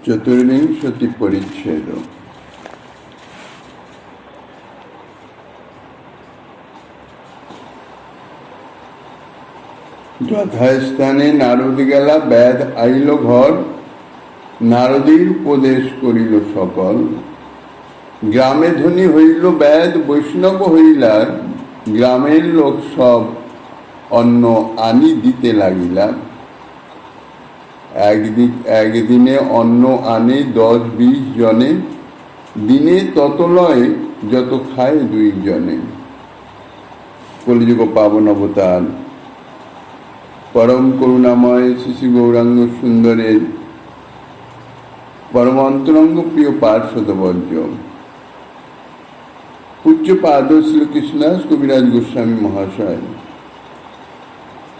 চতুর্বিংশতি পরিচ্ছেদ। যথাস্থানে নারদ গেলা, ব্যাধ আইল ঘর, নারদীর উপদেশ করিল সকল। গ্রামে ধনী হইল ব্যাধ, বৈষ্ণব হইলার, গ্রামের লোক সব অন্ন আনি দিতে লাগিলা। একদিনে অন্ন আনে 10-20 জনে, দিনে তত লয় যত খায় 2 জনে। কলিযুগ পাবন অবতার পরম করুণাময় শ্রী গৌরাঙ্গ সুন্দরের পরম অন্তরঙ্গ প্রিয় পার্শ্বদবর্জ পূজ্যপাদ শ্রীকৃষ্ণদাস কবিরাজ গোস্বামী মহাশয়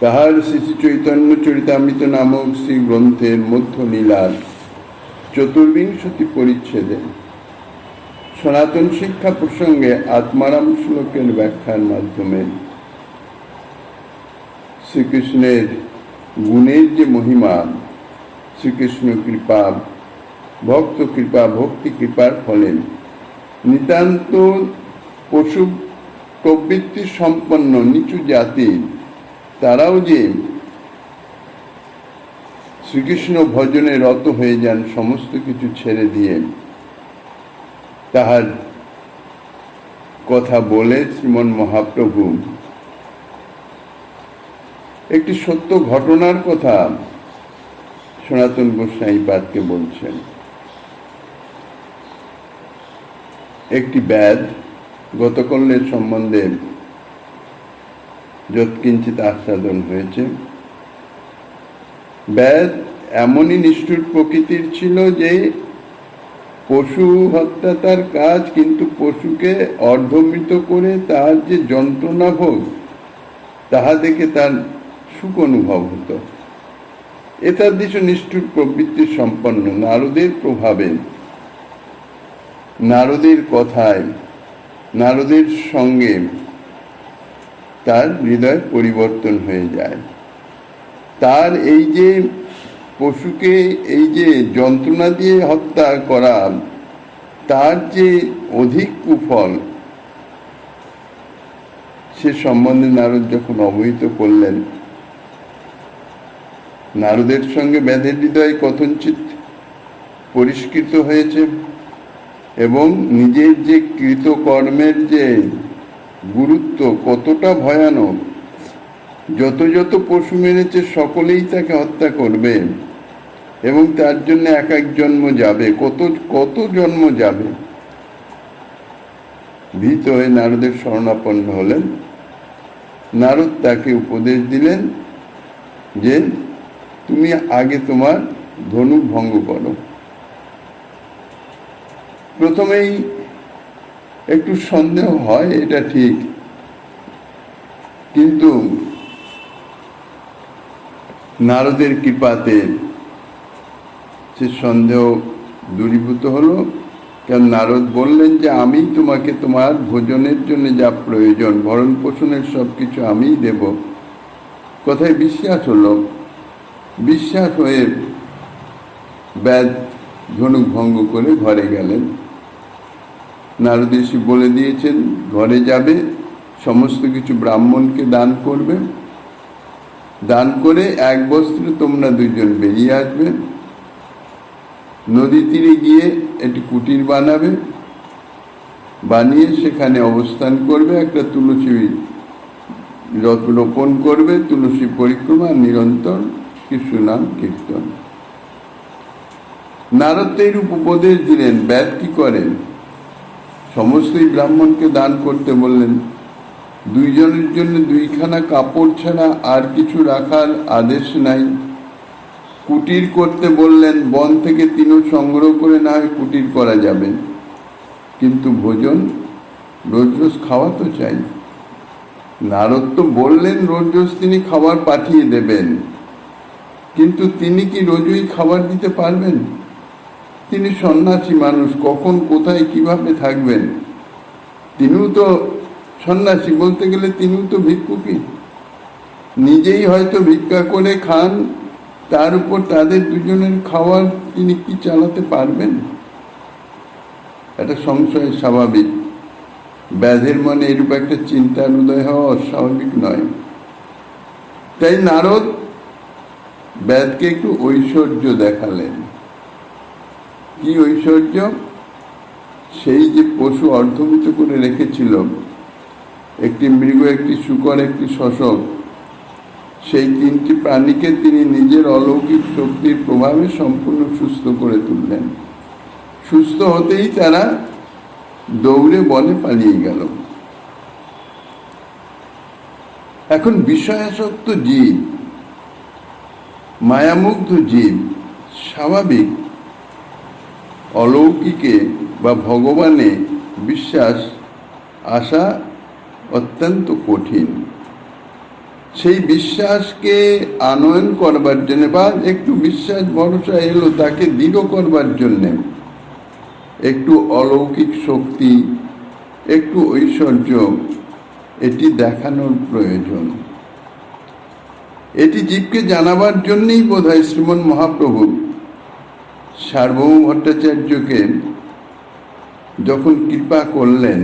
তাহার শ্রী চৈতন্য চরিতামৃত নামক শ্রী গ্রন্থের মধ্য লীলার চতুর্বিংশতি পরিচ্ছেদে সনাতন শিক্ষা প্রসঙ্গে আত্মারাম শ্লোকের ব্যাখ্যার মাধ্যমে শ্রীকৃষ্ণের গুণের যে মহিমা, শ্রীকৃষ্ণ কৃপা, ভক্ত কৃপা, ভক্তি কৃপার ফলে নিতান্ত পশু প্রবৃত্তি সম্পন্ন নিচু জাতি তারাও যে শ্রীকৃষ্ণ ভজনে রত হয়ে যান সমস্ত কিছু ছেড়ে দিয়ে, তাহার কথা বলে শ্রীমন মহাপ্রভু একটি সত্য ঘটনার কথা সনাতন গোস্বামীপাদকে বলছেন। একটি ব্যাধ গতকল্যের সম্বন্ধে যৎকিঞ্চিত আস্বাদন হয়েছে। ব্যাধ এমনই নিষ্ঠুর প্রকৃতির ছিল যে পশু হত্যা তার কাজ, কিন্তু পশুকে অর্ধমৃত করে তার যে যন্ত্রণা ভোগ তাহা দেখে তার সুখ অনুভব হতো। এতাদৃশ নিষ্ঠুর প্রবৃত্তি সম্পন্ন নারদের প্রভাবে, নারদের কথায়, নারদের সঙ্গে তার হৃদয় পরিবর্তন হয়ে যায়। তার এই যে পশুকে এই যে যন্ত্রণা দিয়ে হত্যা করা, তার যে অধিক কুফল সে সম্বন্ধে নারদ যখন অবহিত করলেন, নারদের সঙ্গে ব্যাধের হৃদয় কথঞ্চিত পরিষ্কৃত হয়েছে এবং নিজের যে কৃতকর্মের যে গুরুত্ব কতটা ভয়ানক, যত যত পশু মেরেছে সকলেই তাকে হত্যা করবে এবং তার জন্য এক এক জন্ম যাবে, কত কত জন্ম যাবে। ভীত হয়ে নারদের শরণাপন্ন হলেন। নারদ তাকে উপদেশ দিলেন যে তুমি আগে তোমার ধনুক ভঙ্গ করো। প্রথমেই একটু সন্দেহ হয়, এটা ঠিক, কিন্তু নারদের কৃপাতে সে সন্দেহ দূরীভূত হলো। কারণ নারদ বললেন যে আমি তোমাকে তোমার ভোজনের জন্য যা প্রয়োজন, ভরণ পোষণের সব কিছু আমিই দেব। কথায় বিশ্বাস হলো। বিশ্বাস হয়ে ব্যাধ ধনুক ভঙ্গ করে ঘরে গেলেন। নারদ ঋষি বলে দিয়েছেন ঘরে যাবে, সমস্ত কিছু ব্রাহ্মণকে দান করবে, দান করে এক বস্ত্রে তোমরা 2 জন বেরিয়ে আসবে, নদী তীরে গিয়ে একটি কুটির বানাবে, বানিয়ে সেখানে অবস্থান করবে, একটা তুলসী রোপণ করবে, তুলসী পরিক্রমা, নিরন্তর কৃষ্ণ নাম কীর্তন। নারদ এরূপ উপদেশ দিলেন। ব্যাধ কি করেন? সমস্তই ব্রাহ্মণকে দান করতে বললেন। 2 জনের জন্য 2খানা কাপড় ছাড়া আর কিছু রাখার আদেশ নাই। কুটির করতে বললেন। বন থেকে তৃণ সংগ্রহ করে না হয় কুটির করা যাবে, কিন্তু ভোজন রোজ রোজ খাওয়া তো চাই। নারদ তো বললেন রোজ রোজ তিনি খাবার পাঠিয়ে দেবেন, কিন্তু তিনি কি রোজই খাবার দিতে পারবেন? তিনি সন্ন্যাসী মানুষ, কখন কোথায় কিভাবে থাকবেন? তিনিও তো সন্ন্যাসী, বলতে গেলে তিনিও তো ভিক্ষুকই, নিজেই হয়তো ভিক্ষা করে খান, তার উপর তাদের 2 জনের খাওয়ার তিনি কি চালাতে পারবেন? একটা সংশয় স্বাভাবিক। ব্যাধের মনে এরূপ একটা চিন্তার উদয় হওয়া অস্বাভাবিক নয়। তাই নারদ ব্যাধকে একটু ঐশ্বর্য দেখালেন। কি ঐশ্বর্য? সেই যে পশু অর্ধভূত করে রেখেছিল, একটি মৃগ, একটি শূকর, একটি শশক, সেই তিনটি প্রাণীকে তিনি নিজের অলৌকিক শক্তির প্রভাবে সম্পূর্ণ সুস্থ করে তুললেন। সুস্থ হতেই তারা দৌড়ে বনে পালিয়ে গেল। এখন বিষয়াসক্ত জীব, মায়ামুগ্ধ জীব, স্বাভাবিক অলৌকিকে বা ভগবানে বিশ্বাস আসা অত্যন্ত কঠিন। সেই বিশ্বাসকে আনয়ন করবার জন্য বা একটু বিশ্বাস ভরসা এলো, তাকে দৃঢ় করবার জন্যে একটু অলৌকিক শক্তি, একটু ঐশ্বর্য এটি দেখানোর প্রয়োজন। এটি জীবকে জানাবার জন্যই বোধহয় শ্রীমন মহাপ্রভু সার্বভৌম ভট্টাচার্যকে যখন কৃপা করলেন,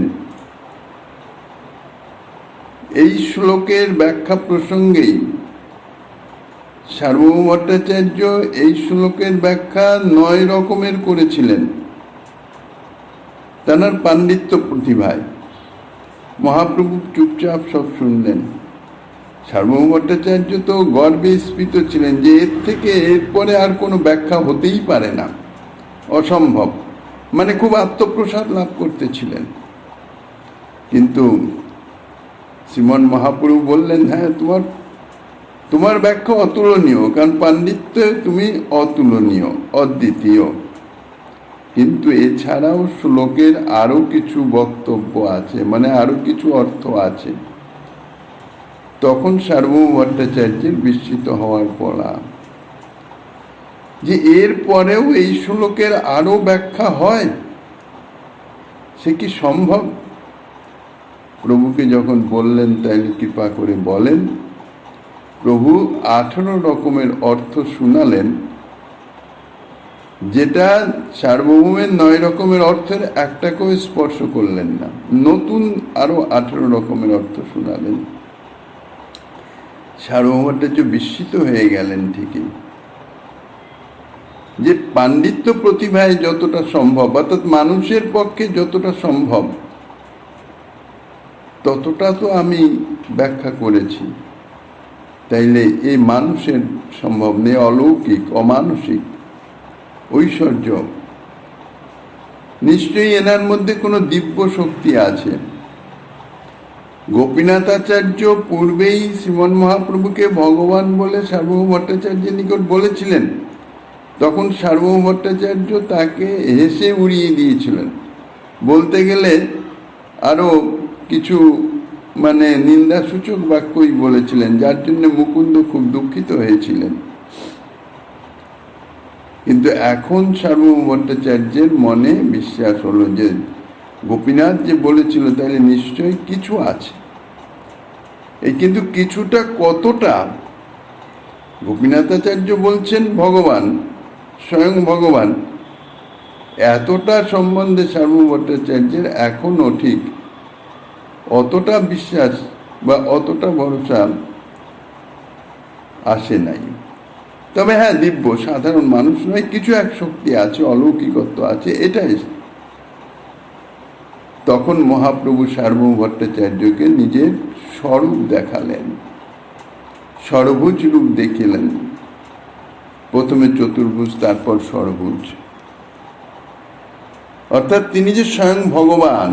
এই শ্লোকের ব্যাখ্যা প্রসঙ্গেই সার্বভৌম ভট্টাচার্য এই শ্লোকের ব্যাখ্যা 9 রকমের করেছিলেন তাঁর পাণ্ডিত্য প্রতিভায়। মহাপ্রভু চুপচাপ সব শুনলেন। সার্বভৌম ভট্টাচার্য তো গর্বে স্ফীত ছিলেন যে এর থেকে এরপরে আর কোনো ব্যাখ্যা হতেই পারে না, অসম্ভব, মানে খুব আত্মপ্রসাদ লাভ করতেছিলেন। কিন্তু শ্রীমন মহাপ্রভু বললেন, হ্যাঁ, তোমার ব্যাখ্যা অতুলনীয়, কারণ পাণ্ডিত্যে তুমি অতুলনীয়, অদ্বিতীয়। কিন্তু এছাড়াও শ্লোকের আরো কিছু বক্তব্য আছে, মানে আরো কিছু অর্থ আছে। তখন সার্বভৌম ভট্টাচার্যের বিস্মিত হওয়ার পড়া যে এর পরেও এই শ্লোকের আরো ব্যাখ্যা হয়, সে কি সম্ভব? প্রভুকে যখন বললেন, তাইলে কৃপা করে বলেন। প্রভু 18 রকমের অর্থ শুনালেন, যেটা সার্বভৌমের 9 রকমের অর্থের একটাকেও স্পর্শ করলেন না। নতুন আরো 18 রকমের অর্থ শুনালেন। সার্বভৌম ভট্টাচার্য বিস্মিত হয়ে গেলেন ঠিকই, যে পাণ্ডিত্য প্রতিভায় যতটা সম্ভব, অর্থাৎ মানুষের পক্ষে যতটা সম্ভব ততটা তো আমি ব্যাখ্যা করেছি, তাইলে এই মানুষের সম্ভব নেই, অলৌকিক, অমানসিক ঐশ্বর্য, নিশ্চয়ই এনার মধ্যে কোনো দিব্য শক্তি আছে। গোপীনাথাচার্য পূর্বেই শ্রীমন মহাপ্রভুকে ভগবান বলে সার্বভৌম ভট্টাচার্যের নিকট বলেছিলেন। তখন সার্বভৌম ভট্টাচার্য তাকে হেসে উড়িয়ে দিয়েছিলেন, বলতে গেলে আরো কিছু মানে নিন্দাসূচক বাক্যই বলেছিলেন, যার জন্য মুকুন্দ খুব দুঃখিত হয়েছিলেন। কিন্তু এখন সার্বভৌম ভট্টাচার্যের মনে বিশ্বাস হলো যে গোপীনাথ যে বলেছিল, তাহলে নিশ্চয়ই কিছু আছে। এই কিন্তু কিছুটা কতটা, গোপীনাথাচার্য বলছেন ভগবান, স্বয়ং ভগবান, এতটা সম্বন্ধে সার্বভৌম ভট্টাচার্যের এখনো ঠিক অতটা বিশ্বাস বা অতটা ভরসা আসে নাই। তবে হ্যাঁ, দিব্য, সাধারণ মানুষ নয়, কিছু এক শক্তি আছে, অলৌকিকত্ব আছে, এটাই। তখন মহাপ্রভু সার্বভৌম ভট্টাচার্যকে নিজের স্বরূপ দেখালেন, ষড়ভুজ রূপ দেখিলেন। প্রথমে চতুর্ভুজ, তারপর ষড়ভুজ, অর্থাৎ তিনি যে স্বয়ং ভগবান,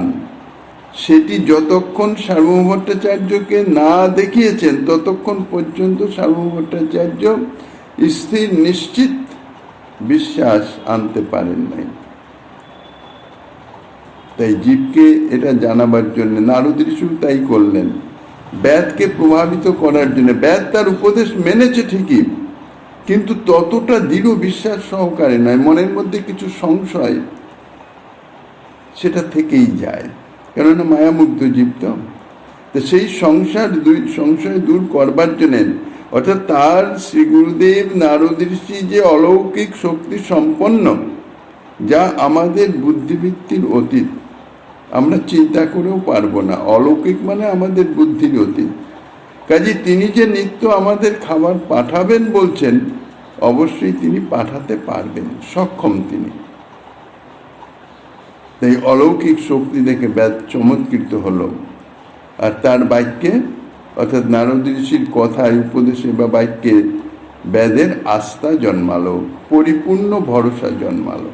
সেটি যতক্ষণ সার্বভৌম ভট্টাচার্যকে না দেখিয়েছেন ততক্ষণ পর্যন্ত সার্বভৌম ভট্টাচার্য স্থির নিশ্চিত বিশ্বাস আনতে পারেন নাই। তাই জীবকে এটা জানাবার জন্য নারদ ঋষি তাই করলেন, ব্যাধকে প্রভাবিত করার জন্য। ব্যাধ তার উপদেশ মেনেছে ঠিকই, কিন্তু ততটা দৃঢ় বিশ্বাস সহকারে নয়, মনের মধ্যে কিছু সংশয় সেটা থেকেই যায়, কেননা মায়ামুগ্ধ জীব তো। সেই সংশয় দূর করবার জন্য অর্থাৎ তার শ্রী গুরুদেব নারদ ঋষি যে অলৌকিক শক্তি সম্পন্ন, যা আমাদের বুদ্ধিবৃত্তির অতীত, আমরা চিন্তা করেও পারবো না। অলৌকিক মানে আমাদের বুদ্ধির অতীত। কাজে তিনি যে নিত্য আমাদের খাবার পাঠাবেন বলছেন, অবশ্যই তিনি পাঠাতে পারবেন, সক্ষম তিনি। তাই অলৌকিক শক্তি দেখে বেদ চমৎকৃত হলো, আর তার বাক্যে অর্থাৎ নারদ ঋষির কথায়, উপদেশে বা বাক্যে বেদের আস্থা জন্মালো, পরিপূর্ণ ভরসা জন্মালো।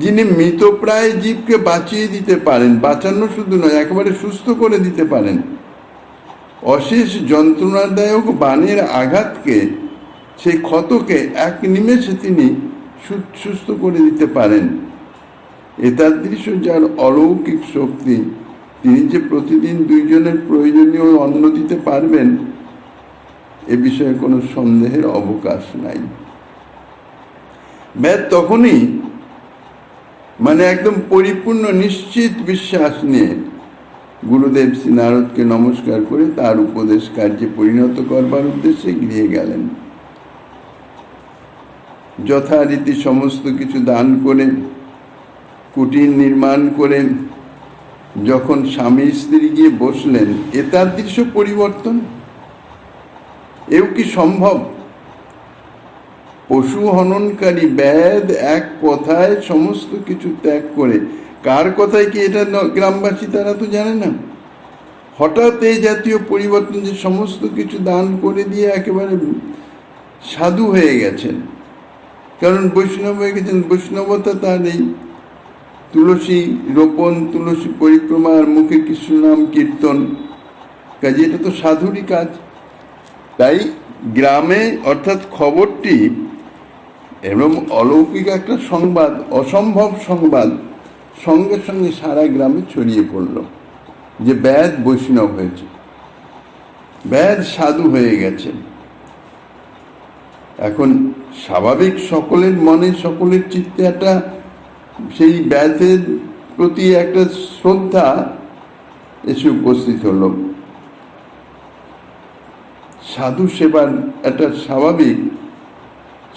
যিনি মৃতপ্রায় জীবকে বাঁচিয়ে দিতে পারেন, বাঁচানো শুধু নয়, একেবারে সুস্থ করে দিতে পারেন। অশেষ যন্ত্রণাদায়ক বাণের আঘাতকে, সেই ক্ষতকে এক নিমেষে তিনি সুস্থ করে দিতে পারেন। এতাদৃশ যার অলৌকিক শক্তি, তিনি যে প্রতিদিন দুইজনের প্রয়োজনীয় অন্ন দিতে পারবেন, এ বিষয়ে কোনো সন্দেহের অবকাশ নাই। বেদ তখনই মানে একদম পরিপূর্ণ নিশ্চিত বিশ্বাস নিয়ে গুরুদেব শ্রী নারদকে নমস্কার করে তার উপদেশ কার্যে পরিণত করবার উদ্দেশ্যে গৃহে গেলেন। যথারীতি সমস্ত কিছু দান করে, কুটির নির্মাণ করে যখন স্বামী স্ত্রী গিয়ে বসলেন, এতাদৃশ পরিবর্তন এও কি সম্ভব? পশু হননকারী বেদ এক কথায় সমস্ত কিছু ত্যাগ করে, কার কথায় কি এটা গ্রামবাসী তারা তো জানে না, হঠাৎ এই জাতীয় পরিবর্তন যে সমস্ত কিছু দান করে দিয়ে একেবারে সাধু হয়ে গেছেন। কারণ বৈষ্ণব হয়ে গেছেন, বৈষ্ণবতা তার এই তুলসী রোপণ, তুলসী পরিক্রমা, আর মুখে কৃষ্ণ নাম কীর্তন, কাজে এটা তো সাধুরই কাজ। তাই গ্রামে অর্থাৎ খবরটি এবং অলৌকিক একটা সংবাদ, অসম্ভব সংবাদ, সঙ্গে সঙ্গে সারা গ্রামে ছড়িয়ে পড়ল যে বেদ বৈষ্ণব হয়েছে, বেদ সাধু হয়ে গেছে। এখন স্বাভাবিক সকলের মনে, সকলের চিত্তে একটা সেই বেদের প্রতি একটা শ্রদ্ধা এসে উপস্থিত হলো। সাধু সেবার একটা স্বাভাবিক,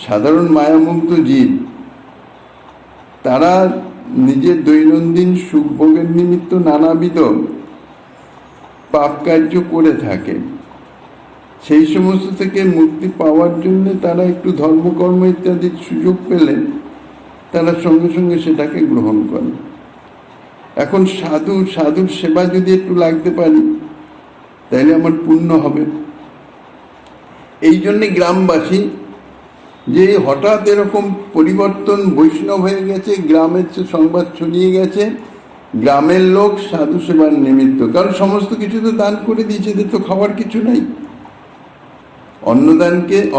সাধারণ মায়ামুগ্ধ জীব, তারা নিজের দৈনন্দিন সুখভোগের নিমিত্ত নানাবিধ পাপ কার্য করে থাকে। সেই সমস্ত থেকে মুক্তি পাওয়ার জন্য তারা একটু ধর্মকর্ম ইত্যাদির সুযোগ পেলে তারা সঙ্গে সঙ্গে সেটাকে গ্রহণ করে। এখন সাধুর সেবা যদি একটু লাগতে পারি, তাহলে আমার পুণ্য হবে। এই জন্যে গ্রামবাসী যে হঠাৎ এরকম পরিবর্তন, বৈষ্ণব হয়ে গেছে, গ্রামের সংবাদ ছড়িয়ে গেছে, গ্রামের লোক সাধু সেবার নিমিত্ত, কারণ সমস্ত কিছু তো দান করে দিয়েছে, এদের তো খাওয়ার কিছু নাই।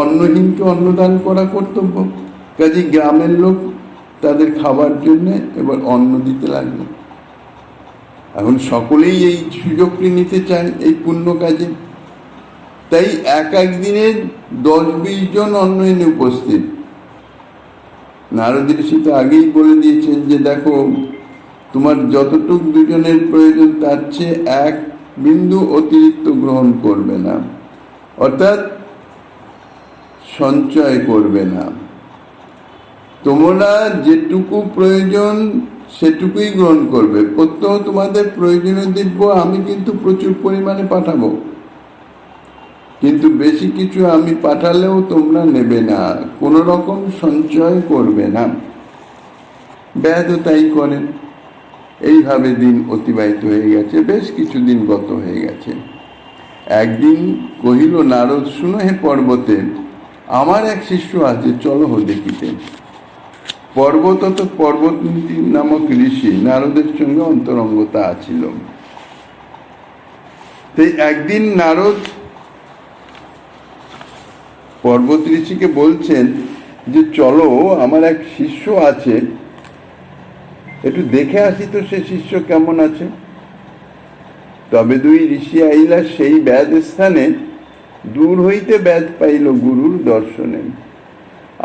অন্নহীনকে অন্নদান করা কর্তব্য, কাজে গ্রামের লোক তাদের খাবার জন্য এবার অন্ন দিতে লাগলো। এখন সকলেই এই সুযোগটি নিতে চায় এই পুণ্য কাজে। তাই এক দিনে 10-20 জন অন্নহীন উপস্থিত। নারদ ঋষি তো আগেই বলে দিয়েছেন যে দেখো, তোমার যতটুক দুজনের প্রয়োজন তার চেয়ে 1 বিন্দু অতিরিক্ত গ্রহণ করবে না, অর্থাৎ সঞ্চয় করবে না। তোমরা যেটুকু প্রয়োজন সেটুকুই গ্রহণ করবে, প্রত্যহ তোমাদের প্রয়োজনীয় দিব্য আমি কিন্তু প্রচুর পরিমাণে পাঠাবো, কিন্তু বেশি কিছু আমি পাঠালেও তোমরা নেবে না, কোনো রকম সঞ্চয় করবে না। বেদও তাই করেন। এইভাবে দিন অতিবাহিত হয়ে গেছে, বেশ কিছুদিন গত হয়ে গেছে। একদিন কহিল নারদ, শুনো হে পর্বতে, আমার এক শিষ্য আছে, চলো দেখিতে। পর্বতী নামক ঋষি, নারদের সঙ্গে অন্তরঙ্গতা আছিল। তাই একদিন নারদ পর্বত ঋষিকে বলছেন যে চলো, আমার এক শিষ্য আছে, একটু দেখে আসি তো সে শিষ্য কেমন আছে। তবে 2 ঋষি আইলা সেই বেদ স্থানে, দূর হইতে বেদ পাইল গুরুর দর্শনে।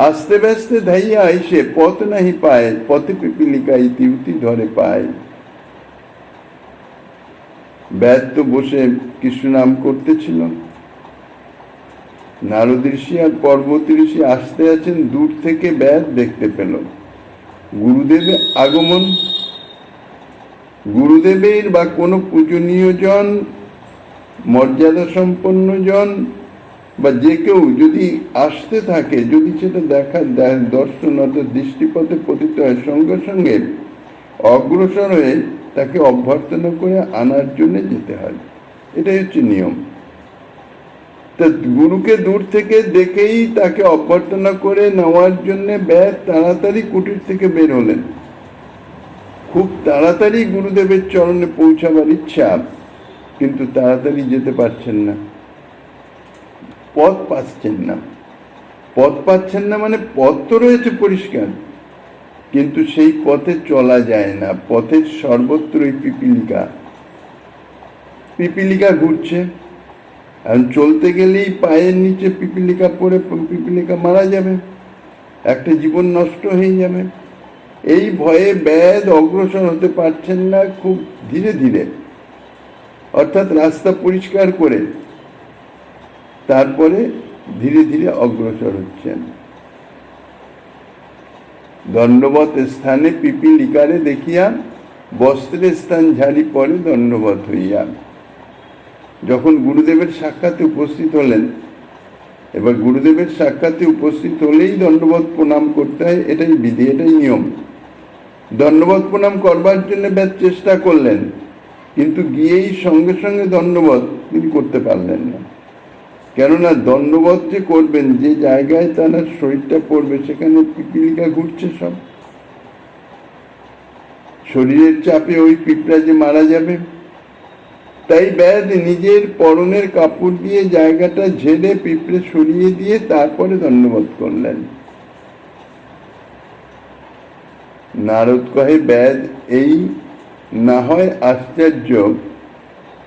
আস্তে ব্যস্তে ধাইয়া আইসে, পথ নাহি পায়, পথে পিপিলিকা ইতিউতি ধরে পায়। বেদ তো বসে কৃষ্ণ নাম করতেছিল, নারদ ঋষি আর পর্বত ঋষি আসতে আছেন, দূর থেকে ব্যাস দেখতে পেল। গুরুদেবের আগমন, গুরুদেবের বা কোনো পূজনীয় জন, মর্যাদা সম্পন্ন জন বা যে কেউ যদি আসতে থাকে, যদি সেটা দেখার দর্শন অর্থাৎ দৃষ্টিপথে পতিত হয়, সঙ্গে সঙ্গে অগ্রসর হয়ে তাকে অভ্যর্থনা করে আনার জন্য যেতে হয়। এটাই হচ্ছে নিয়ম। তা গুরুকে দূর থেকে দেখেই তাকে অভ্যর্থনা করে নেওয়ার জন্য ব্যাস তাড়াতাড়ি কুটির থেকে বের হলেন। খুব তাড়াতাড়ি গুরুদেবের চরণে পৌঁছাবার ইচ্ছা, কিন্তু তাড়াতাড়ি যেতে পারছেন না, পথ পাচ্ছেন না। পথ পাচ্ছেন না মানে পথ তো রয়েছে পরিষ্কার, কিন্তু সেই পথে চলা যায় না। পথের সর্বত্রই পিপিলিকা, পিপিলিকা ঘুরছে। আর চলতে গেলেই পায়ের নিচে পিপিলিকা পড়ে পিপিলিকা মারা যাবে, একটা জীবন নষ্ট হয়ে যাবে। এই ভয়ে ব্যাদ অগ্রসর হতে পারছেন না, খুব ধীরে ধীরে, অর্থাৎ রাস্তা পরিষ্কার করে তারপরে ধীরে ধীরে অগ্রসর হচ্ছেন। দণ্ডবত স্থানে পিপিলিকারে দেখিয়া বস্ত্রের স্থান ঝাড়ি পরে দণ্ডবত হইয়া। যখন গুরুদেবের সাক্ষাতে উপস্থিত হলেন, এবার গুরুদেবের সাক্ষাতে উপস্থিত হলেই দণ্ডবত প্রণাম করতে হয়, এটাই বিধি, এটাই নিয়ম। দণ্ডবত প্রণাম করবার জন্য ব্যাস চেষ্টা করলেন, কিন্তু গিয়েই সঙ্গে সঙ্গে দণ্ডবত তিনি করতে পারলেন না। কেননা দণ্ডবত যে করবেন, যে জায়গায় তার শরীরটা পড়বে সেখানে পিপিলিকা ঘুরছে সব, শরীরের চাপে ওই পিঁপড়া যে মারা যাবে। তাই ব্যাস নিজের পরনের কাপড় দিয়ে জায়গাটা ঝেড়ে পিঁপড়ে সরিয়ে দিয়ে তারপরে দণ্ডবত করলেন। নারদ কহে, ব্যাস এই না হয় আশ্চর্য,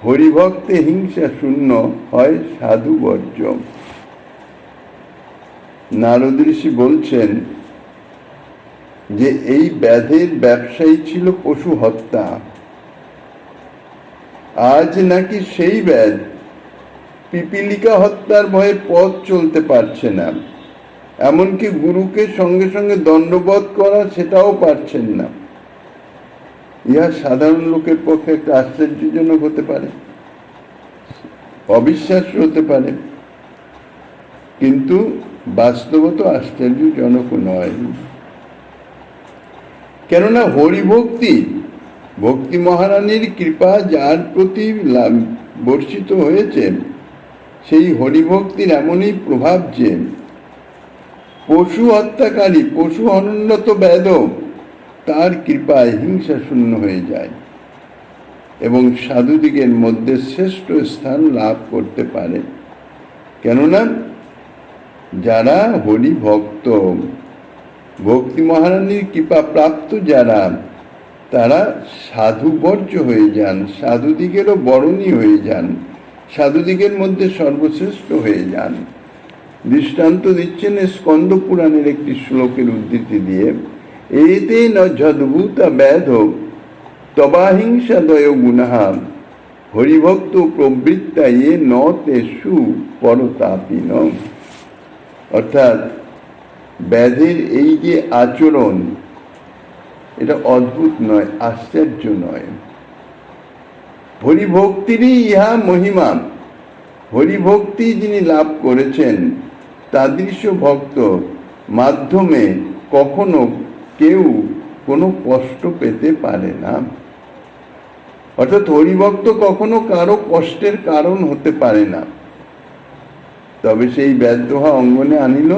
হরিভক্তে হিংসা শূন্য হয় সাধু বর্জ্য। নারদ ঋষি বলছেন যে এই ব্যাধের ব্যবসায়ী ছিল পশু হত্যা। আজ নাকি সেই ব্যাধ পিপিলিকা হত্যার ভয়ে পথ চলতে পারছে না, এমনকি গুরুকে সঙ্গে সঙ্গে দণ্ডবত করা সেটাও পারছেন না। ইহা সাধারণ লোকের পক্ষে একটা আশ্চর্যজনক হতে পারে, অবিশ্বাস্য হতে পারে, কিন্তু বাস্তবত আশ্চর্যজনক নয়। কেননা হরিভক্তি, ভক্তি মহারানীর কৃপা যার প্রতি বর্ষিত হয়েছে, সেই হরিভক্তির এমনই প্রভাব যে পশু হত্যাকারী, পশু অনুন্নত ব্যাধ তার কৃপায় হিংসা শূন্য হয়ে যায় এবং সাধুদিগের মধ্যে শ্রেষ্ঠ স্থান লাভ করতে পারে। কেননা যারা হরি ভক্ত, ভক্তি মহারানীর কৃপা প্রাপ্ত যারা, তারা সাধুবর্জ্য হয়ে যান, সাধুদিগেরও বরণী হয়ে যান, সাধুদিগের মধ্যে সর্বশ্রেষ্ঠ হয়ে যান। দৃষ্টান্ত দিচ্ছেন স্কন্দ পুরাণের একটি শ্লোকের উদ্ধৃতি দিয়ে, এতে ন যদ্ভূতা ব্যাধ তবাহিংসাদয় গুণাহা হরিভক্ত প্রবৃত্তা এ ন তেষু পরতাপিন। অর্থাৎ ব্যাধের এই যে আচরণ, এটা অদ্ভুত নয়, আশ্চর্য নয়। হরিভক্তিরই ইহা মহিমা। হরিভক্তি যিনি লাভ করেছেন তাদৃশ ভক্ত মাধ্যমে কখনো কেউ কোনো কষ্ট পেতে পারে না। অর্থাৎ হরিভক্ত কখনো কারো কষ্টের কারণ হতে পারে না। তবে সেই ব্যাধদোহা অঙ্গনে আনিল,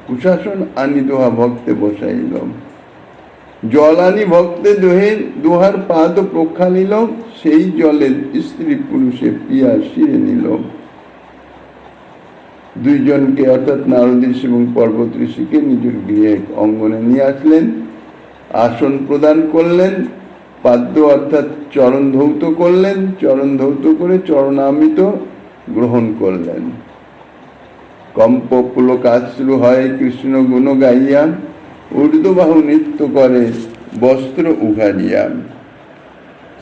কুশাসন আনি দোহা ভক্তে বসাইল। জল আনি ভক্তে দোহার পাদ প্রক্ষালিল, সেই জলের স্ত্রী পুরুষে পিয়া শিরে নিল। দুইজনকে অর্থাৎ নারদ ঋষি এবং পর্বত ঋষিকে নিজের গৃহে অঙ্গনে নিয়ে আসলেন, আসন প্রদান করলেন, পাদ্য অর্থাৎ চরণ ধৌত করলেন, চরণ ধৌত করে চরণামৃত গ্রহণ করলেন। কম্প পুলকাশ্রু হয় কৃষ্ণ গুণ গাইয়া, ঊর্ধ্ববাহু নৃত্য করে বস্ত্র উঘাড়িয়া।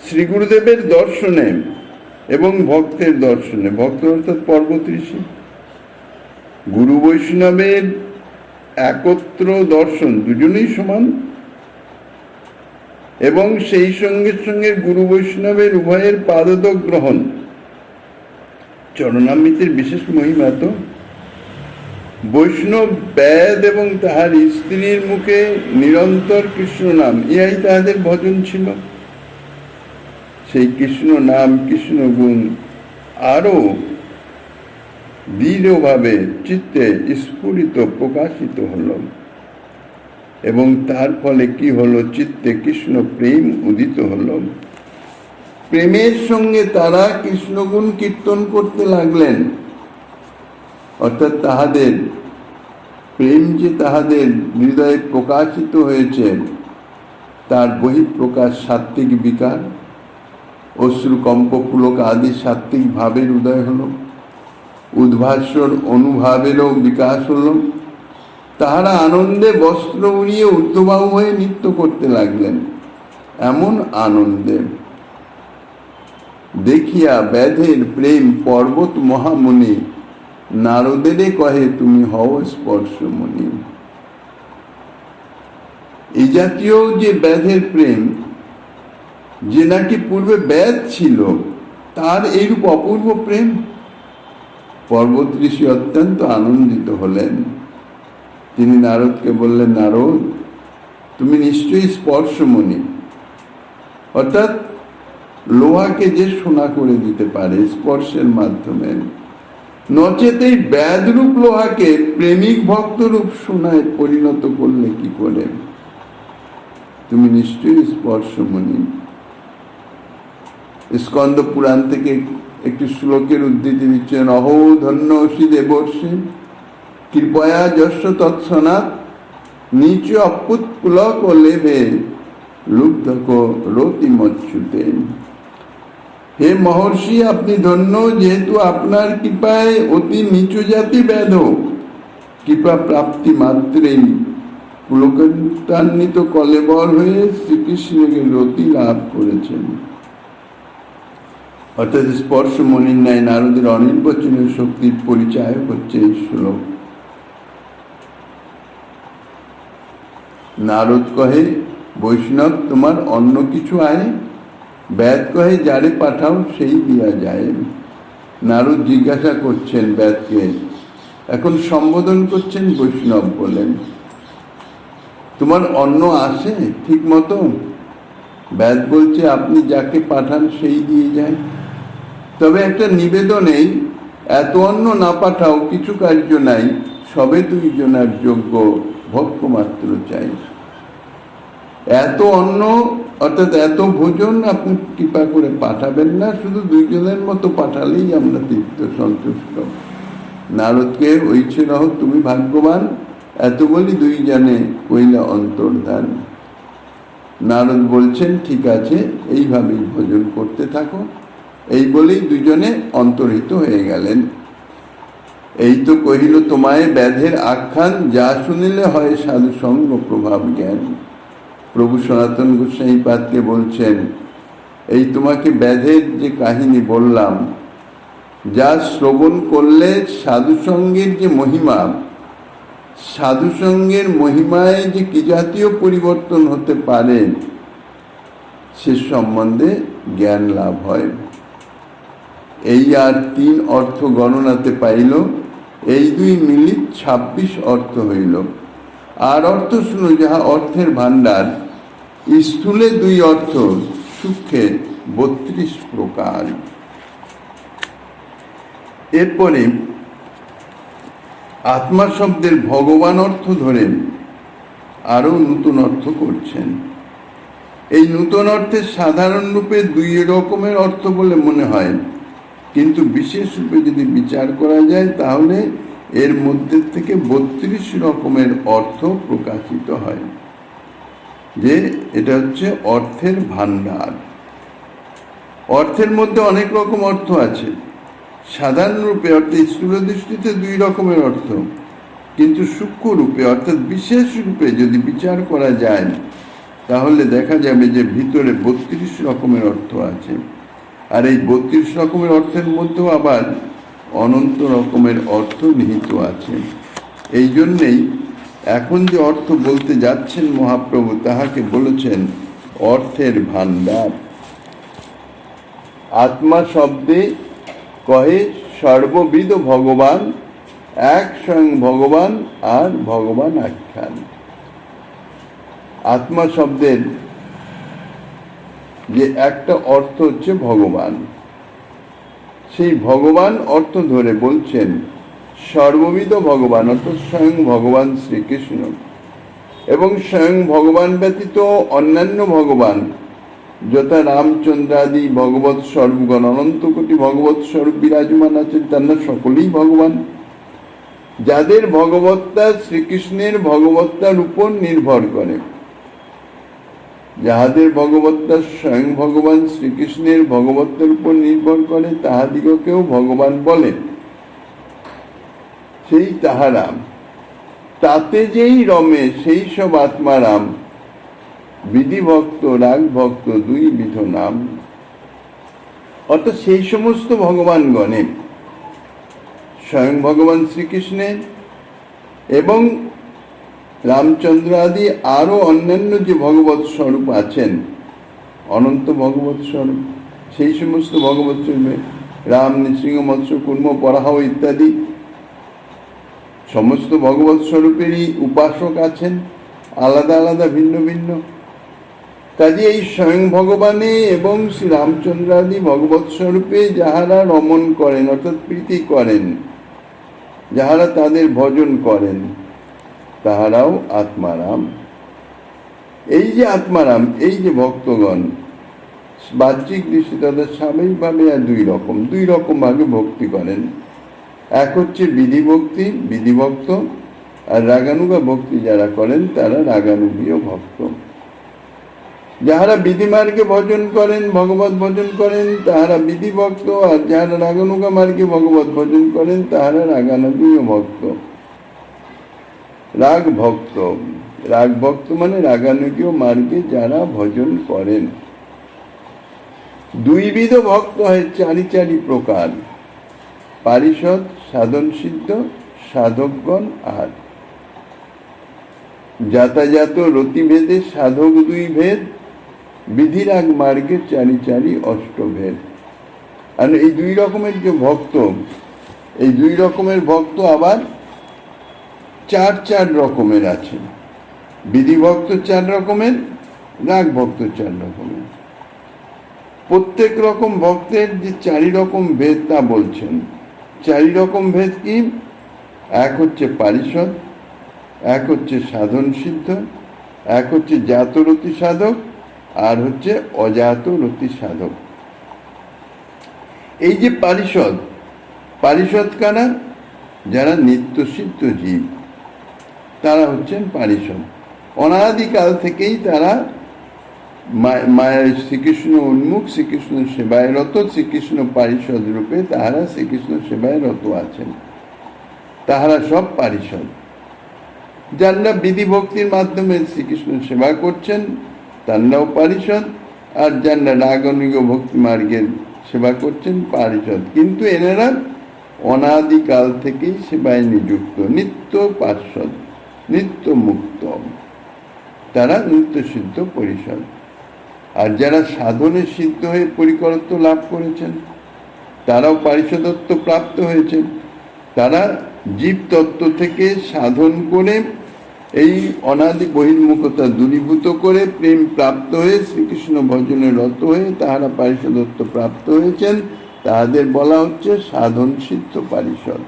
শ্রী গুরুদেবের দর্শনে এবং ভক্তের দর্শনে, ভক্ত অর্থাৎ পর্বত ঋষি, গুরু বৈষ্ণবের একত্র দর্শন, দুজনেই সমান, এবং সেই সঙ্গে সঙ্গে গুরু বৈষ্ণবের উভয়ের পাদতক গ্রহণ। চরণামৃতের বিশেষ মহিমা তো। বৈষ্ণব বেদ এবং তাহার স্ত্রীর মুখে নিরন্তর কৃষ্ণ নাম, ইহাই তাহাদের ভজন ছিল। সেই কৃষ্ণ নাম, কৃষ্ণ গুণ আরো দৃঢ়ভাবে চিত্তে স্ফুরিত প্রকাশিত হল, এবং তার ফলে কি হলো? চিত্তে কৃষ্ণ প্রেম উদিত হল। প্রেমের সঙ্গে তারা কৃষ্ণগুণ কীর্তন করতে লাগলেন। অর্থাৎ তাহাদের প্রেম যে তাহাদের হৃদয়ে প্রকাশিত হয়েছে, তার বহিঃপ্রকাশ সাত্ত্বিক বিকার, অশ্রুকম্প পুলক আদি সাত্ত্বিক ভাবের উদয় হল, উদ্ভাসর অনুভাবেরও বিকাশ হল। তাহারা আনন্দে বস্ত্র উড়িয়ে ঊর্ধ্ববাহু হয়ে নৃত্য করতে লাগলেন। এমন আনন্দে দেখিয়া ব্যাধের প্রেম পর্বত মহামুনি নারদেরে কহে, তুমি হও স্পর্শমণি। এই জাতীয় যে ব্যাধের প্রেম, যে নাকি পূর্বে ব্যাধ ছিল, তার এইরূপ অপূর্ব প্রেম, পর্বত ঋষি অত্যন্ত আনন্দিত হলেন। তিনি নারদকে বললেন, নারদ, তুমি নিশ্চয়ই স্পর্শমণি, অর্থাৎ লোহাকে যে সোনা করে দিতে পারে স্পর্শের মাধ্যমে, নচেত এই ব্যাধরূপ লোহাকে প্রেমিক ভক্তরূপ সোনায় পরিণত করলে কি করে? তুমি নিশ্চয়ই স্পর্শমণি। স্কন্দ পুরাণ থেকে একটি শ্লোকের উদ্ধৃতি দিচ্ছেন, অহো ধন্য অসি দেবর্ষি কৃপয়া যশ তৎসনাৎ নিচ অপুৎপুলক লেভে লুব্ধক রতিমচ্যুতে। হে মহর্ষি, আপনি ধন্য, যেহেতু আপনার কৃপায় অতি নিচু জাতি ব্যাধ কৃপা প্রাপ্তি মাত্রেই পুলকান্বিত কলেবর হয়ে শ্রীকৃষ্ণকে রতি লাভ করেছেন। অর্থাৎ স্পর্শমণির ন্যায় নারদের অনির্বচনীয় শক্তির পরিচয় হচ্ছে এই শ্লোক। নারদ কহে, বৈষ্ণব তোমার অন্য কিছু আয়? ব্যাদ কহে, যারে পাঠাও সেই দিয়া যায়। নারদ জিজ্ঞাসা করছেন ব্যাদকে, এখন সম্বোধন করছেন বৈষ্ণব বলেন, তোমার অন্ন আসে ঠিক মতো? ব্যাদ বলছে, আপনি যাকে পাঠান সেই দিয়ে যায়। তবে একটা নিবেদনেই, এত অন্ন না পাঠাও, কিছু কার্য নাই, সবে দুইজনার যোগ্য ভক্ষ মাত্র চাই। এত অন্ন অর্থাৎ এত ভোজন আপনি কৃপা করে পাঠাবেন না, শুধু দুইজনের মতো পাঠালেই আমরা তৃপ্ত সন্তুষ্ট। নারদকে ওইছে রহ, তুমি ভাগ্যবান, এত বলি দুইজনে কইলা অন্তর্ধান। নারদ বলছেন, ঠিক আছে, এইভাবেই ভোজন করতে থাকো। এই বলেই দুজনে অন্তর্হিত হয়ে গেলেন। এই তো কহিল তোমায় ব্যাধের আখ্যান, যা শুনিলে হয় সাধু সঙ্গ প্রভাব জ্ঞান। প্রভু সনাতন গোস্বামী পাদকে বলছেন, এই তোমাকে ব্যাধের যে কাহিনী বললাম, যা শ্রবণ করলে সাধুসঙ্গের যে মহিমা, সাধুসঙ্গের মহিমায় যে কি জাতীয় পরিবর্তন হতে পারে সে সম্বন্ধে জ্ঞান লাভ হয়। এই আর 3 অর্থ গণনাতে পাইল, এই 2 মিলিত 26 অর্থ হইল। আর অর্থ শুনো, যাহা অর্থের ভাণ্ডার, স্থূলে 2 অর্থ, সূক্ষ্মে 32 প্রকার। এরপরে আত্মা শব্দের ভগবান অর্থ ধরে আরো নতুন অর্থ করছেন। এই নতুন অর্থের সাধারণ রূপে 2 রকমের অর্থ বলে মনে হয়, কিন্তু বিশেষ রূপে যদি বিচার করা যায় তাহলে এর মধ্যে থেকে 32 রকমের অর্থ প্রকাশিত হয়, যে এটা হচ্ছে অর্থের ভাণ্ডার। অর্থের মধ্যে অনেক রকম অর্থ আছে। সাধারণ রূপে অর্থাৎ স্থূল দৃষ্টিতে 2 রকমের অর্থ, কিন্তু সূক্ষ্ম রূপে অর্থাৎ বিশেষ রূপে যদি বিচার করা যায় তাহলে দেখা যাবে যে ভিতরে 32 রকমের অর্থ আছে। আর এই 32 রকমের অর্থের মধ্যেও আবার অনন্ত রকমের অর্থ নিহিত আছে। এই জন্যেই এখন যে অর্থ বলতে যাচ্ছেন মহাপ্রভু, তাহাকে বলেছেন অর্থের ভাণ্ডার। আত্মা শব্দে কহে সর্ববিধ ভগবান, এক স্বয়ং ভগবান আর ভগবান আখ্যান। আত্মা শব্দের যে একটা অর্থ হচ্ছে ভগবান, সেই ভগবান অর্থ ধরে বলছেন সর্ববিধ ভগবান, অর্থাৎ স্বয়ং ভগবান শ্রীকৃষ্ণ। এবং স্বয়ং ভগবান ব্যতীত অন্যান্য ভগবান যথা রামচন্দ্রাদি ভগবৎ স্বরূপগণ, অনন্ত কোটি ভগবৎ স্বরূপ বিরাজমান আছেন, তারা সকলেই ভগবান, যাদের ভগবত্তা শ্রীকৃষ্ণের ভগবত্তার উপর নির্ভর করে। যাহাদের ভগবত্তা স্বয়ং ভগবান শ্রীকৃষ্ণের ভগবত্তার উপর নির্ভর করে, তাহাদিগকেও ভগবান বলেন। সেই তাহারা তাতে যেই রমে সেই সব আত্মারাম, বিধিভক্ত রাগ ভক্ত দুই বিধ নাম। অর্থাৎ সেই সমস্ত ভগবানগণে স্বয়ং ভগবান শ্রীকৃষ্ণের এবং রামচন্দ্র আদি আরো অন্যান্য যে ভগবৎ স্বরূপ আছেন, অনন্ত ভগবৎ স্বরূপ, সেই সমস্ত ভগবৎ স্বরূপে রাম, নৃসিংহ, মৎস্য, কুর্ম, বরাহ ইত্যাদি সমস্ত ভগবৎ স্বরূপেরই উপাসক আছেন, আলাদা আলাদা ভিন্ন ভিন্ন। কাজে এই স্বয়ং ভগবানে এবং শ্রী রামচন্দ্র আদি ভগবৎ স্বরূপে যাহারা রমণ করেন, অর্থাৎ প্রীতি করেন, যাহারা তাদের ভজন করেন, তাহারাও আত্মারাম। এই যে আত্মারাম, এই যে ভক্তগণ, বাহ্যিক দৃষ্টি তাদের স্বাভাবিকভাবে আর দুই রকম ভাবে ভক্তি করেন। এক হচ্ছে বিধি ভক্তি, বিধিভক্ত, আর রাগানুগা ভক্তি যারা করেন তারা রাগানুগীয় ভক্ত। যাহারা বিধিমার্গে ভজন করেন, ভগবত ভজন করেন, তাহারা বিধিভক্ত, আর যাহারা রাগানুগা মার্গে ভগবত ভজন করেন তাহারা রাগানুগীয় ভক্ত। রাগ ভক্ত, রাগ ভক্ত মানে রাগানুগীয় মার্গে যারা ভজন করেন। দুইবিধ ভক্ত হয় চারি চারি প্রকার, পারিষদ, সাধন সিদ্ধ, সাধকগণ আর যাতায়াত রতিভেদে সাধক দুই ভেদ, বিধিরাগ মার্গে চারি চারি অষ্টভেদ। আর এই দুই রকমের যে ভক্ত, এই দুই রকমের ভক্ত আবার চার রকমের আছে। বিধিভক্ত 4 রকমের, রাগ ভক্ত 4 রকমের। প্রত্যেক রকম ভক্তের যে 4 রকম ভেদ তা বলছেন। 4 রকম ভেদ কি? এক হচ্ছে পারিষদ, এক হচ্ছে সাধন সিদ্ধ, এক হচ্ছে জাতরতি সাধক, আর হচ্ছে অজাতরতি সাধক। এই যে পারিষদ কারা? যারা নিত্য সিদ্ধ জীব, তারা হচ্ছেন পারিষদ। অনাদিকাল থেকেই তারা মায়ের শ্রীকৃষ্ণ উন্মুখ, শ্রীকৃষ্ণ সেবায় রত, শ্রীকৃষ্ণ পারিষদ রূপে তাহারা শ্রীকৃষ্ণ সেবায় রত আছেন, তাহারা সব পারিষদ। যারা বিধি ভক্তির মাধ্যমে শ্রীকৃষ্ণ সেবা করছেন তারাও পারিষদ, আর যারা রাগানুগ ভক্তি মার্গের সেবা করছেন পারিষদ। কিন্তু এনারা অনাদিকাল থেকেই সেবায় নিযুক্ত, নিত্য পার্ষদ, নিত্য মুক্ত, তারা নিত্য সিদ্ধ পরিষদ। আর যারা সাধনে সিদ্ধ হয়ে পরিকরত্ব লাভ করেছেন তারাও পারিষদত্ব প্রাপ্ত হয়েছেন। তারা জীব তত্ত্ব থেকে সাধন করে এই অনাদি বহির্মুখতা দূরীভূত করে প্রেম প্রাপ্ত হয়ে শ্রীকৃষ্ণ ভজনে রত হয়ে তাহারা পারিষদত্ব প্রাপ্ত হয়েছেন। তাহাদের বলা হচ্ছে সাধন সিদ্ধ পারিষদ।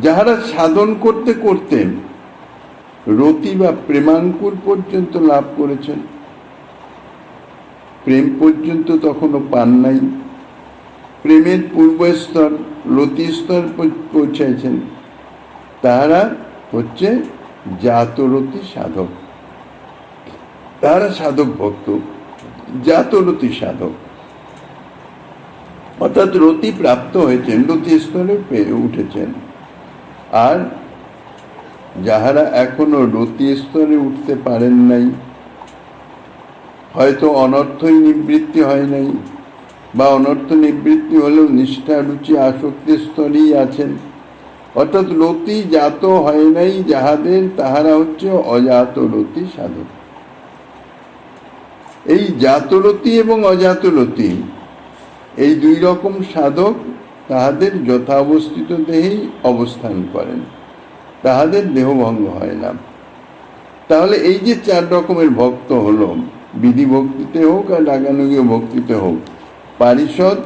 যাহারা সাধন করতে করতে রতি বা প্রেমাঙ্কুর পর্যন্ত লাভ করেছেন, প্রেম পর্যন্ত তখনও পান নাই, প্রেমের পূর্ব স্তর রতি স্তর পৌঁছাইছেন, তাহারা হচ্ছে জাতরতি সাধক। তাহারা সাধক ভক্ত, জাতরতি সাধক, অর্থাৎ রতি প্রাপ্ত হয়েছেন, রতি স্তরে উঠেছেন। আর যাহারা এখনো রতি স্তরে উঠতে পারেন নাই, হয়তো অনর্থই নিবৃত্তি হয় নাই, বা অনর্থ নিবৃত্তি হলেও নিষ্ঠা রুচি আসক্তির স্তরেই আছেন। অর্থাৎ রতি জাত হয় নাই যাহাদের, তাহারা হচ্ছে অজাত রতি সাধক। এই জাতরতি এবং অজাতরতি এই দুই রকম সাধক তাহাদের যথাবস্থিত দেহেই অবস্থান করেন, তাহাদের দেহভঙ্গ হয় না। তাহলে এই যে 4 রকমের ভক্ত হলো, বিধি ভক্তিতে হোক আর রাগানুগীয় ভক্তিতে হোক, পারিষদ,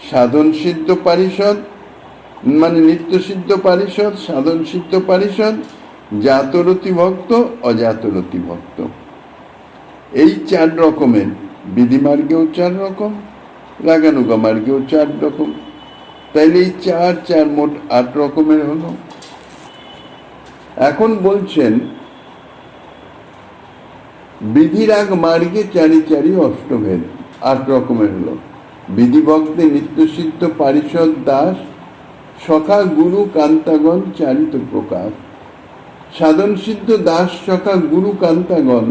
সাধন সিদ্ধ পারিষদ মানে নিত্য সিদ্ধ পারিষদ, সাধন সিদ্ধ পারিষদ, জাতরতি ভক্ত, অজাতরতি ভক্ত, এই 4 রকমের। বিধিমার্গেও 4 রকম, রাগানুগা মার্গেও 4 রকম। তাইলে এই 4 মোট 8 রকমের হলো। এখন বলছেন বিধিরাগ মার্গে 4 অষ্টভেদ, 8 রকমের হলো। বিধিভক্তে নিত্যসিদ্ধ পারিষদ দাস, সখা গুরু কান্তাগণ 4 প্রকার। সাধন সিদ্ধ দাস সখা গুরু কান্তাগণ,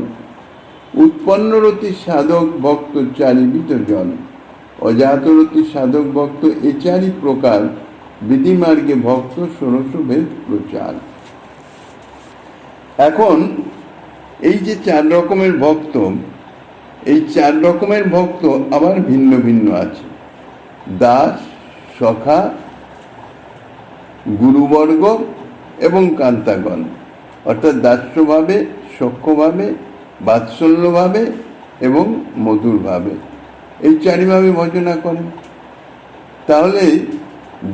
উৎপন্নরতি সাধক ভক্ত 4 জন। অজাতরতি সাধক ভক্ত এ 4 প্রকার। বিধিমার্গে ভক্ত 16 ভেদ প্রচার। এখন এই যে 4 রকমের ভক্ত, এই 4 রকমের ভক্ত আবার ভিন্ন ভিন্ন আছে। দাস, সখা, গুরুবর্গ এবং কান্তাগণ, অর্থাৎ দাস্যভাবে, সখ্যভাবে, বাৎসল্যভাবে এবং মধুরভাবে, এই 4 ভাবে ভজনা করেন। তাহলে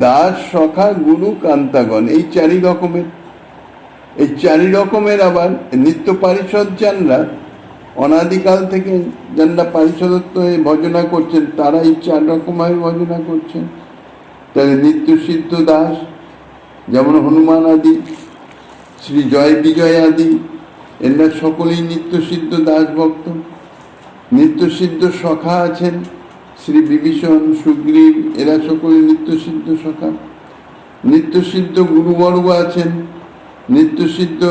দাস, সখা, গুরু, কান্তাগণ এই 4 রকমের। এই 4 রকমের আবার নিত্য পারিষদ যানরা, অনাদিকাল থেকে যানরা পারিষদত্ব ভজনা করছেন, তারা এই 4 রকমভাবে ভজনা করছেন। তাহলে নিত্য সিদ্ধ দাস যেমন হনুমান আদি, শ্রী জয় বিজয় আদি, এরা সকলেই নিত্য সিদ্ধ দাস ভক্ত। নিত্য সিদ্ধ সখা আছেন, শ্রী বিভীষণ, সুগ্রীব, এরা সকলে নিত্য সিদ্ধ সখা। নিত্য সিদ্ধ গুরুবর্গ আছেন, নিত্য সিদ্ধ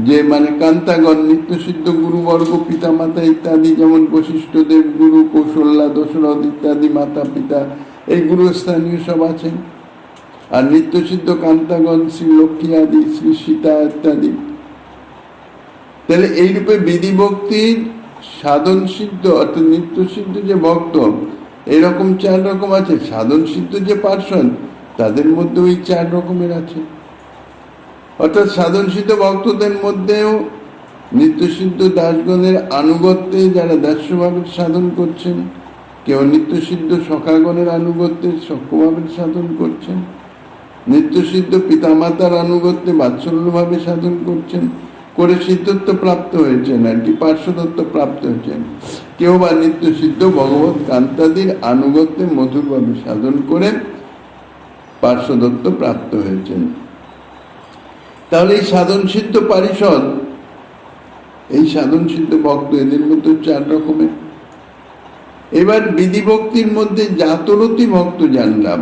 যে মানে কান্তাগণ, নিত্য সিদ্ধ গুরুবর্গ পিতামাতা ইত্যাদি, যেমন বশিষ্ঠ দেব গুরু, কৌশল্যা, দশরথ ইত্যাদি মাতা পিতা, এই গুরুস্থানীয় সব আছেন। আর নিত্য সিদ্ধ কান্তাগণ শ্রী লক্ষ্মী আদি, শ্রী সীতা ইত্যাদি। তাহলে এইরূপে বিধি ভক্তির সাধন সিদ্ধ অর্থাৎ নিত্য সিদ্ধ যে ভক্ত, এরকম 4 রকম আছে। সাধন সিদ্ধ যে পার্ষদ, তাদের মধ্যে ওই 4 রকমের আছে। অর্থাৎ সাধন সিদ্ধ ভক্তদের মধ্যেও নিত্য সিদ্ধ দাসগণের আনুগত্যে যারা দাস্যভাবের সাধন করছেন, কেউ নিত্য সিদ্ধ সখাগণের আনুগত্যে সখ্যভাবের সাধন করছেন, নিত্য সিদ্ধ পিতামাতার আনুগত্যে বাৎসল্যভাবে সাধন করছেন, করে সিদ্ধত্ব প্রাপ্ত হয়েছেন, আর কি পার্শ্বদত্ব প্রাপ্ত হয়েছেন। কেউ বা নিত্য সিদ্ধ ভগবত কান্তাদির আনুগত্যে মধুরভাবে সাধন করে পার্শ্বদত্ত প্রাপ্ত হয়েছেন। তাহলে এই সাধন সিদ্ধ পারিষদ, এই সাধন সিদ্ধ ভক্ত, এদের মধ্যে 4 রকমের। এবার বিধি ভক্তির মধ্যে জাতরতি ভক্ত জানলাম,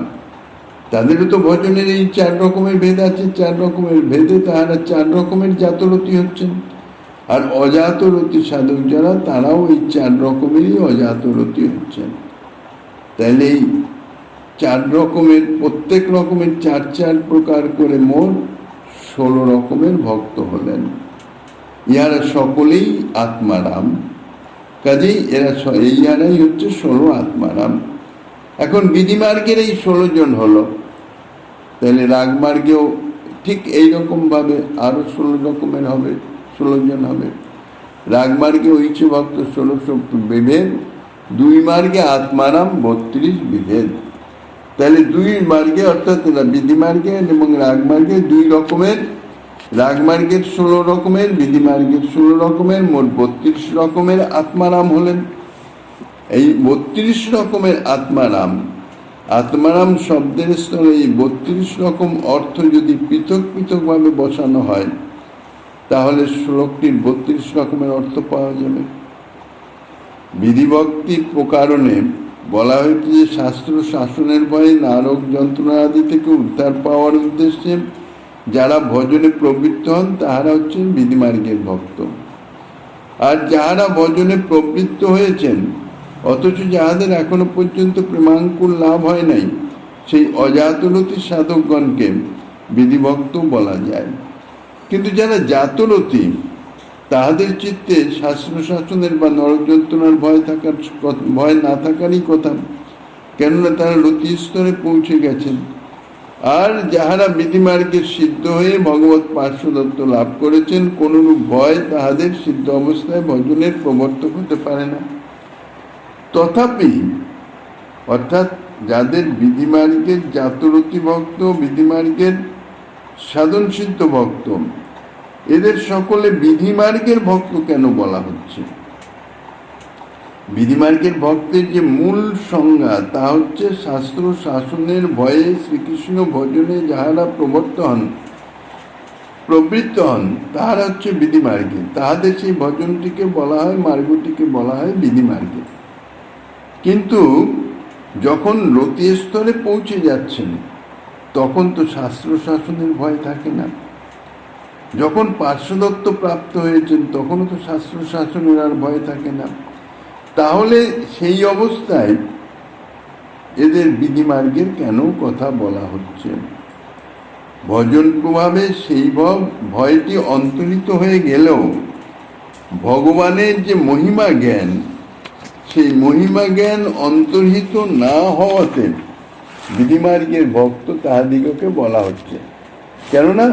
তাদেরও তো ভজনের এই 4 রকমের ভেদ আছে। 4 রকমের ভেদে তাহারা 4 রকমের জাতরতি হচ্ছেন। আর অজাতরতি সাধক যারা, তারাও এই 4 রকমেরই অজাতরতি হচ্ছেন। তাহলে এই 4 রকমের, প্রত্যেক রকমের 4 প্রকার করে মোট 16 রকমের ভক্ত হলেন। ইহারা সকলেই আত্মারাম। কাজেই ইহারাই হচ্ছে 16 আত্মারাম। এখন বিধিমার্গের এই 16 জন হলো, তাহলে রাগমার্গেও ঠিক এইরকম ভাবে আরো 16 রকমের হবে, 16 জন হবে। রাগমার্গে ঐচ্ছ ভক্ত 16 বিভেদ, 2 মার্গে আত্মারাম 32 বিভেদ। তাহলে 2 মার্গে অর্থাৎ বিধিমার্গে এবং রাগমার্গে 2 রকমের, রাগমার্গের 16 রকমের, বিধিমার্গের 16 রকমের, মোট 32 রকমের আত্মারাম হলেন। এই 32 রকমের আত্মারাম, আত্মারাম শব্দের স্থলে এই 32 রকম অর্থ যদি পৃথক পৃথকভাবে বসানো হয়, তাহলে শ্লোকটির 32 রকমের অর্থ পাওয়া যাবে। বিধিভক্তির প্রকারণে বলা হয়েছে যে শাস্ত্র শাসনের ভয়ে নারক যন্ত্রণা আদি থেকে উদ্ধার পাওয়ার উদ্দেশ্যে যারা ভজনে প্রবৃত্ত হন, তাহারা হচ্ছেন বিধিমার্গের ভক্ত। আর যাহারা ভজনে প্রবৃত্ত হয়েছেন, অথচ যাহাদের এখনো পর্যন্ত প্রেমাঙ্কুর লাভ হয় নাই, সেই অজাতরতি সাধকগণকে বিধিভক্ত বলা যায়। কিন্তু যারা জাতরতি, তাহাদের চিত্তে শাস্ত্র শাসনের বা নরক যন্ত্রণার ভয় না থাকারই কথা, কেননা তারা রতি স্তরে পৌঁছে গেছেন। আর যাহারা বিধিমার্গে সিদ্ধ হয়ে ভগবত পার্শ্বদত্ত লাভ করেছেন, কোনরূপ ভয় তাহাদের সিদ্ধ অবস্থায় ভজনের প্রবর্তক হতে পারে না। তথাপি অর্থাৎ যাদের বিধিমার্গের জাতরতি ভক্ত, বিধিমার্গের সাধন সিদ্ধ ভক্ত, এদের সকলে বিধিমার্গের ভক্ত কেন বলা হচ্ছে? বিধিমার্গের ভক্তের যে মূল সংজ্ঞা, তা হচ্ছে শাস্ত্র শাসনের ভয়ে শ্রীকৃষ্ণ ভজনে যাহারা প্রবৃত্ত হন, তাহারা হচ্ছে বিধিমার্গে। তাহাদের সেই ভজনটিকে বলা হয়, মার্গটিকে বলা হয় বিধিমার্গে। কিন্তু যখন রতি স্তরে পৌঁছে যাচ্ছেন, তখন তো শাস্ত্র শাসনের ভয় থাকে না। যখন পার্শ্বদত্ত প্রাপ্ত হয়েছেন, তখনও তো শাস্ত্র শাসনের আর ভয় থাকে না। তাহলে সেই অবস্থায় এদের বিধিমার্গের কেন কথা বলা হচ্ছে? ভজন প্রভাবে সেই ভয়টি অন্তর্হিত হয়ে গেলেও ভগবানের যে মহিমা জ্ঞান, সেই মহিমা জ্ঞান অন্তর্হিত না হওয়াতে বিধিমার্গের ভক্ত তাহাদিগকে বলা হচ্ছে। কেননা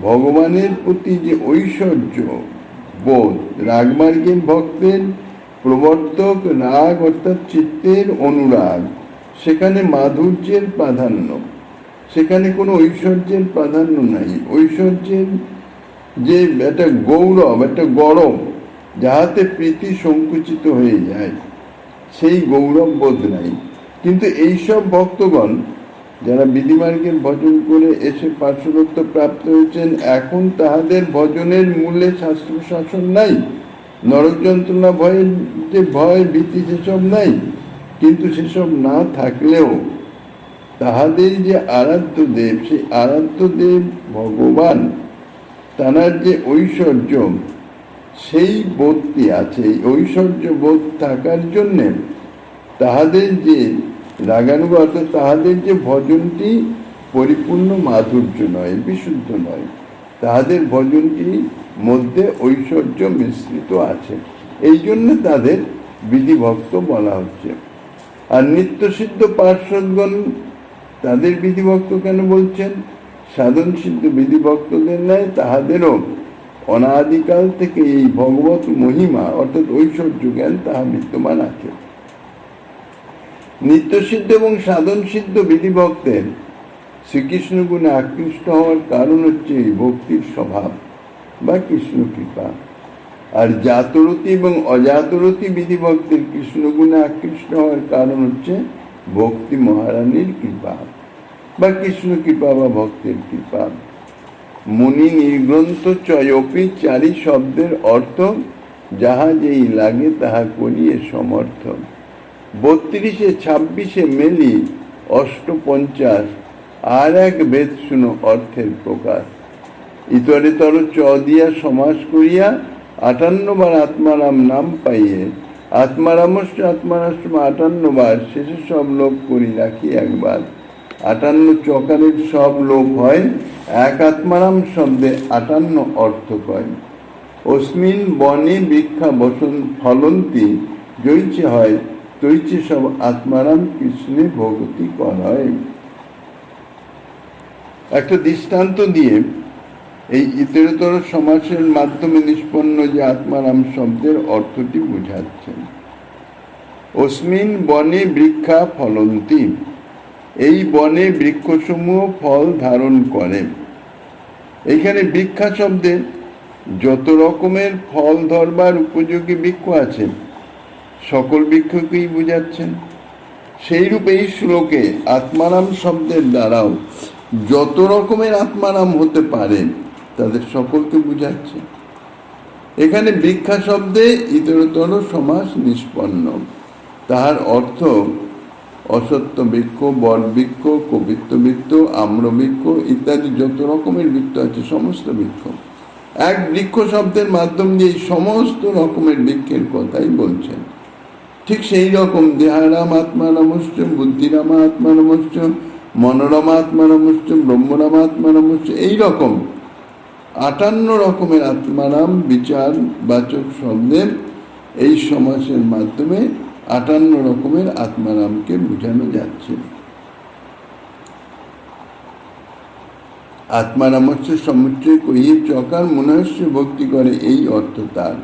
ভগবানের প্রতি যে ঐশ্বর্য বোধ, রাগমার্গের ভক্তের প্রবর্তক রাগ অর্থাৎ চিত্তের অনুরাগ, সেখানে মাধুর্যের প্রাধান্য, সেখানে কোনো ঐশ্বর্যের প্রাধান্য নাই। ঐশ্বর্যের যে একটা গৌরব, একটা গরম, যাহাতে প্রীতি সংকুচিত হয়ে যায়, সেই গৌরব বোধ নাই। কিন্তু এইসব ভক্তগণ যারা বিধিমার্গের ভজন করে এসে পার্শ্বদত্ত প্রাপ্ত হয়েছেন, এখন তাহাদের ভজনের মূলে শাস্ত্র শাসন নাই, নরক যন্ত্রণা ভয়ের যে ভয় ভীতি সেসব নাই। কিন্তু সেসব না থাকলেও তাহাদের যে আরাধ্য দেব, সেই আরাধ্য দেব ভগবান, তাঁর যে ঐশ্বর্য, সেই বোধটি আছে। এই ঐশ্বর্য বোধ থাকার জন্যে তাহাদের যে রাগানুগ, অর্থাৎ তাহাদের যে ভজনটি পরিপূর্ণ মাধুর্য নয়, বিশুদ্ধ নয়, তাহাদের ভজনটি মধ্যে ঐশ্বর্য মিশ্রিত আছে। এই জন্য তাদের বিধিভক্ত বলা হচ্ছে। আর নিত্যসিদ্ধ পার্শ্বদগণ, তাদের বিধিভক্ত কেন বলছেন? সাধন সিদ্ধ বিধিভক্তদের ন্যায় তাহাদেরও অনাদিকাল থেকে এই ভগবত মহিমা অর্থাৎ ঐশ্বর্য জ্ঞান তাহা বিদ্যমান আছে। নিত্যসিদ্ধ এবং সাধন সিদ্ধ বিধিভক্তের শ্রীকৃষ্ণ গুণে আকৃষ্ট হওয়ার কারণ হচ্ছে এই ভক্তির স্বভাব বা কৃষ্ণ কৃপা। আর জাতরতি এবং অজাতরতি বিধিভক্তের কৃষ্ণ গুণে আকৃষ্ট হওয়ার কারণ হচ্ছে ভক্তি মহারানীর কৃপা বা কৃষ্ণ কৃপা বা ভক্তের কৃপা। মুনি নির্গ্রন্থ চয়পি চারি শব্দের অর্থ, যাহা যেই লাগে তাহা করিয়ে সমর্থ। 32 26 মেলি 850 আর এক বেদ শুনো অর্থের প্রকাশ। ইতরেতর চ দিয়া সমাস করিয়া 58 বার আত্মারাম নাম পাইয়ে, আত্মারামস্য আত্মারাশ্রম 58 বার, শেষে সব লোক করি রাখি একবার। 58 চকারের সব লোক হয়, এক আত্মারাম শব্দে 58 অর্থ কয়। অস্মিন বনে বৃক্ষা বসন ফলন্তি, জৈছে হয় তৈছে সব আত্মারাম কৃষ্ণে ভগতি করায়। একটা দৃষ্টান্ত দিয়ে এই ইতরতর সমাসের মাধ্যমে নিষ্পন্ন যে আত্মারাম শব্দের অর্থটি বুঝাচ্ছেন। অস্মিন বনে বৃক্ষা ফলন্তি, এই বনে বৃক্ষসমূহ ফল ধারণ করে। এইখানে বৃক্ষা শব্দে যত রকমের ফল ধরবার উপযোগী বৃক্ষ আছে, সকল বৃক্ষকেই বুঝাচ্ছেন। সেইরূপ এই শ্লোকে আত্মারাম শব্দের দ্বারাও যত রকমের আত্মারাম হতে পারে তাদের সকলকে বুঝাচ্ছে। এখানে বৃক্ষা শব্দে ইতরতর সমাস নিষ্পন্ন। তাহার অর্থ অসত্য বৃক্ষ, বট বৃক্ষ, কবিত্ব বৃক্ষ, আম্র বৃক্ষ ইত্যাদি যত রকমের বৃক্ষ আছে সমস্ত বৃক্ষ। এক বৃক্ষ শব্দের মাধ্যম দিয়ে সমস্ত রকমের বৃক্ষের কথাই বলছেন। ঠিক সেই রকম দেহারাম আত্মারামশ্চ, বুদ্ধিরামা আত্মারামশ্চ, মনোরমা আত্মারামশ্চ, ব্রহ্মরামা আত্মারামশ্চ, এইরকম 58 রকমের আত্মারাম বিচার বাচক শব্দের এই সমাসের মাধ্যমে 58 রকমের আত্মারামকে বোঝানো যাচ্ছে। আত্মারামস্য সমুচ্চয় কহিয়ে চকার মনস্য ভক্তি করে, এই অর্থ তার।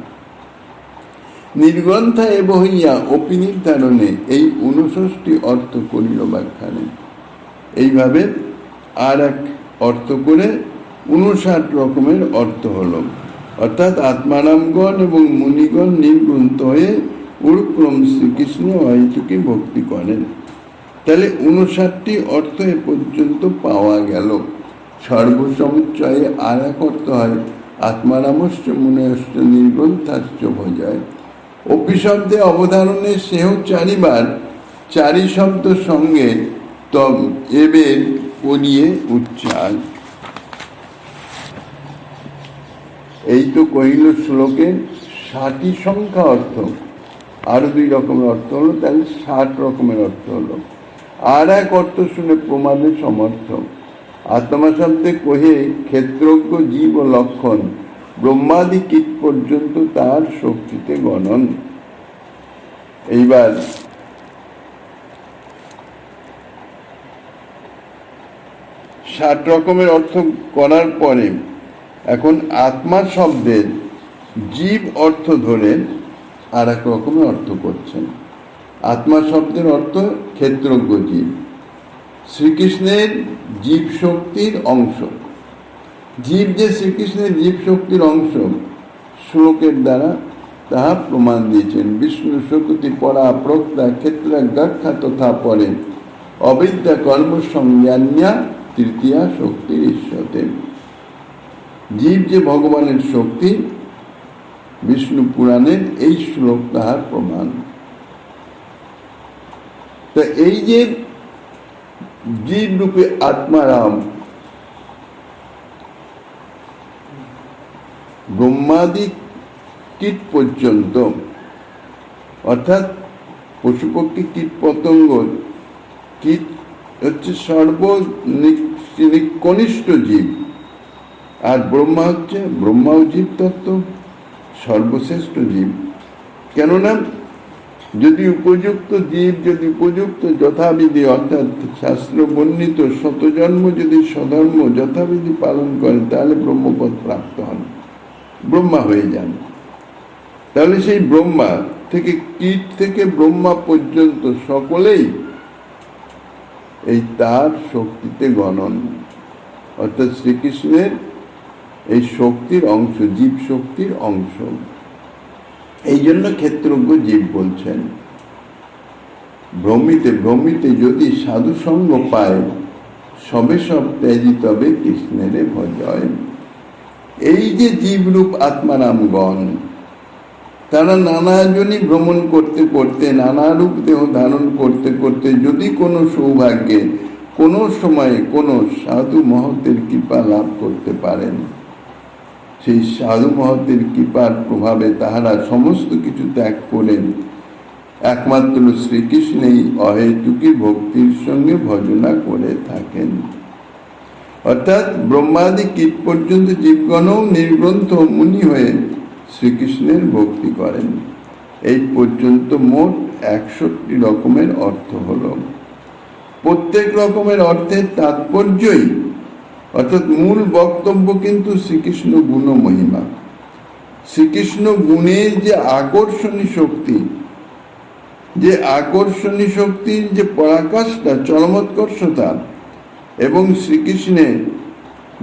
নির্গ্রন্থা এব হইয়া অপি নির্ধারণে, এই 59 অর্থ করিল ব্যাখ্যানে। এইভাবে আর এক অর্থ করে 59 রকমের অর্থ হলো। অর্থাৎ আত্মারামগণ এবং মুনিগণ নির্গ্রন্থ হয়ে উরক্রম শ্রীকৃষ্ণ অহেতুকী ভক্তি করেন। তাহলে 59টি অর্থ এ পর্যন্ত পাওয়া গেল। সর্বসমুচ্চয়ে আর এক অর্থ হয় আত্মারামশ্চ মুনয়শ্চ নির্গ্রন্থাশ্চ ভজায়। অপি শব্দে অবধারণে সেহ 4 বার, 4 শব্দ সঙ্গে তব এবের করিয়ে উচ্চার। এই তো কহিল শ্লোকের 60 সংখ্যা অর্থ। আরো 2 রকমের অর্থ হলো, তাহলে 60 রকমের অর্থ হলো। আর এক অর্থ শুনে প্রমাণে সমর্থ। আত্মা শব্দে কহে ক্ষেত্রজ্ঞ জীব ও লক্ষণ, ব্রহ্মাদি কীট পর্যন্ত তার শক্তিতে গণন। এইবার 60 রকমের অর্থ করার পরে এখন আত্মা শব্দের জীব অর্থ ধরে আর এক রকমের অর্থ করছেন। আত্মা শব্দের অর্থ ক্ষেত্রজ্ঞ জীব, শ্রীকৃষ্ণের জীব শক্তির অংশ। জীব যে শ্রীকৃষ্ণের জীব শক্তির অংশ, শ্লোকের দ্বারা তাহা প্রমাণ দিয়েছেন। বিষ্ণু শক্তি পরা প্রক্তা ক্ষেত্রা গাক্ষা তথা পরে, অবিদ্যা কর্ম সংজ্ঞান্যা তৃতীয়া শক্তির ঈশ্বরে। জীব যে ভগবানের শক্তি, বিষ্ণু পুরাণের এই শ্লোক তাহার প্রমাণ। তা এই যে জীব রূপে আত্মারাম ব্রহ্মাদি কীট পর্যন্ত, অর্থাৎ পশুপক্ষী কীট পতঙ্গ, কীট হচ্ছে সর্বকনিষ্ঠ জীব, আর ব্রহ্মা হচ্ছে, ব্রহ্মাও জীব তত্ত্ব, সর্বশ্রেষ্ঠ জীব। কেননা যদি উপযুক্ত জীব, যদি উপযুক্ত যথাবিধি অর্থাৎ শাস্ত্র বর্ণিত শতজন্ম যদি স্বধর্ম যথাবিধি পালন করে, তাহলে ব্রহ্মপদ প্রাপ্ত হন, ব্রহ্মা হয়ে যান। তাহলে সেই ব্রহ্মা থেকে, কীট থেকে ব্রহ্মা পর্যন্ত সকলেই এই তার শক্তিতে গণন, অর্থাৎ শ্রীকৃষ্ণের এই শক্তির অংশ, জীব শক্তির অংশ। এই জন্য ক্ষেত্রজ্ঞ জীব বলছেন। ভ্রমিতে যদি সাধু সঙ্গ পায়, সবে সব ত্যাজি তবে কৃষ্ণের ভজয়। এই যে জীবরূপ আত্মারামগণ, তারা নানাজনই ভ্রমণ করতে করতে, নানা রূপ দেহ ধারণ করতে করতে যদি কোনো সৌভাগ্যে কোনো সময়ে কোনো সাধু মহতের কৃপা লাভ করতে পারেন, সেই সাধু মহতের কৃপার প্রভাবে তাহারা সমস্ত কিছু ত্যাগ করেন, একমাত্র শ্রীকৃষ্ণেই অহেতুকী ভক্তির সঙ্গে ভজনা করে থাকেন। অর্থাৎ ব্রহ্মাদি কীট পর্যন্ত জীবগণও নির্গ্রন্থ মুনি হয়ে শ্রীকৃষ্ণের ভক্তি করেন। এই পর্যন্ত মোট 61 রকমের অর্থ হল। প্রত্যেক রকমের অর্থের তাৎপর্যই, অর্থাৎ মূল বক্তব্য কিন্তু শ্রীকৃষ্ণ গুণ মহিমা। শ্রীকৃষ্ণ গুণের যে আকর্ষণী শক্তি, যে আকর্ষণী শক্তির যে পরাকাষ্ঠা, চরমোৎকর্ষতা, এবং শ্রীকৃষ্ণের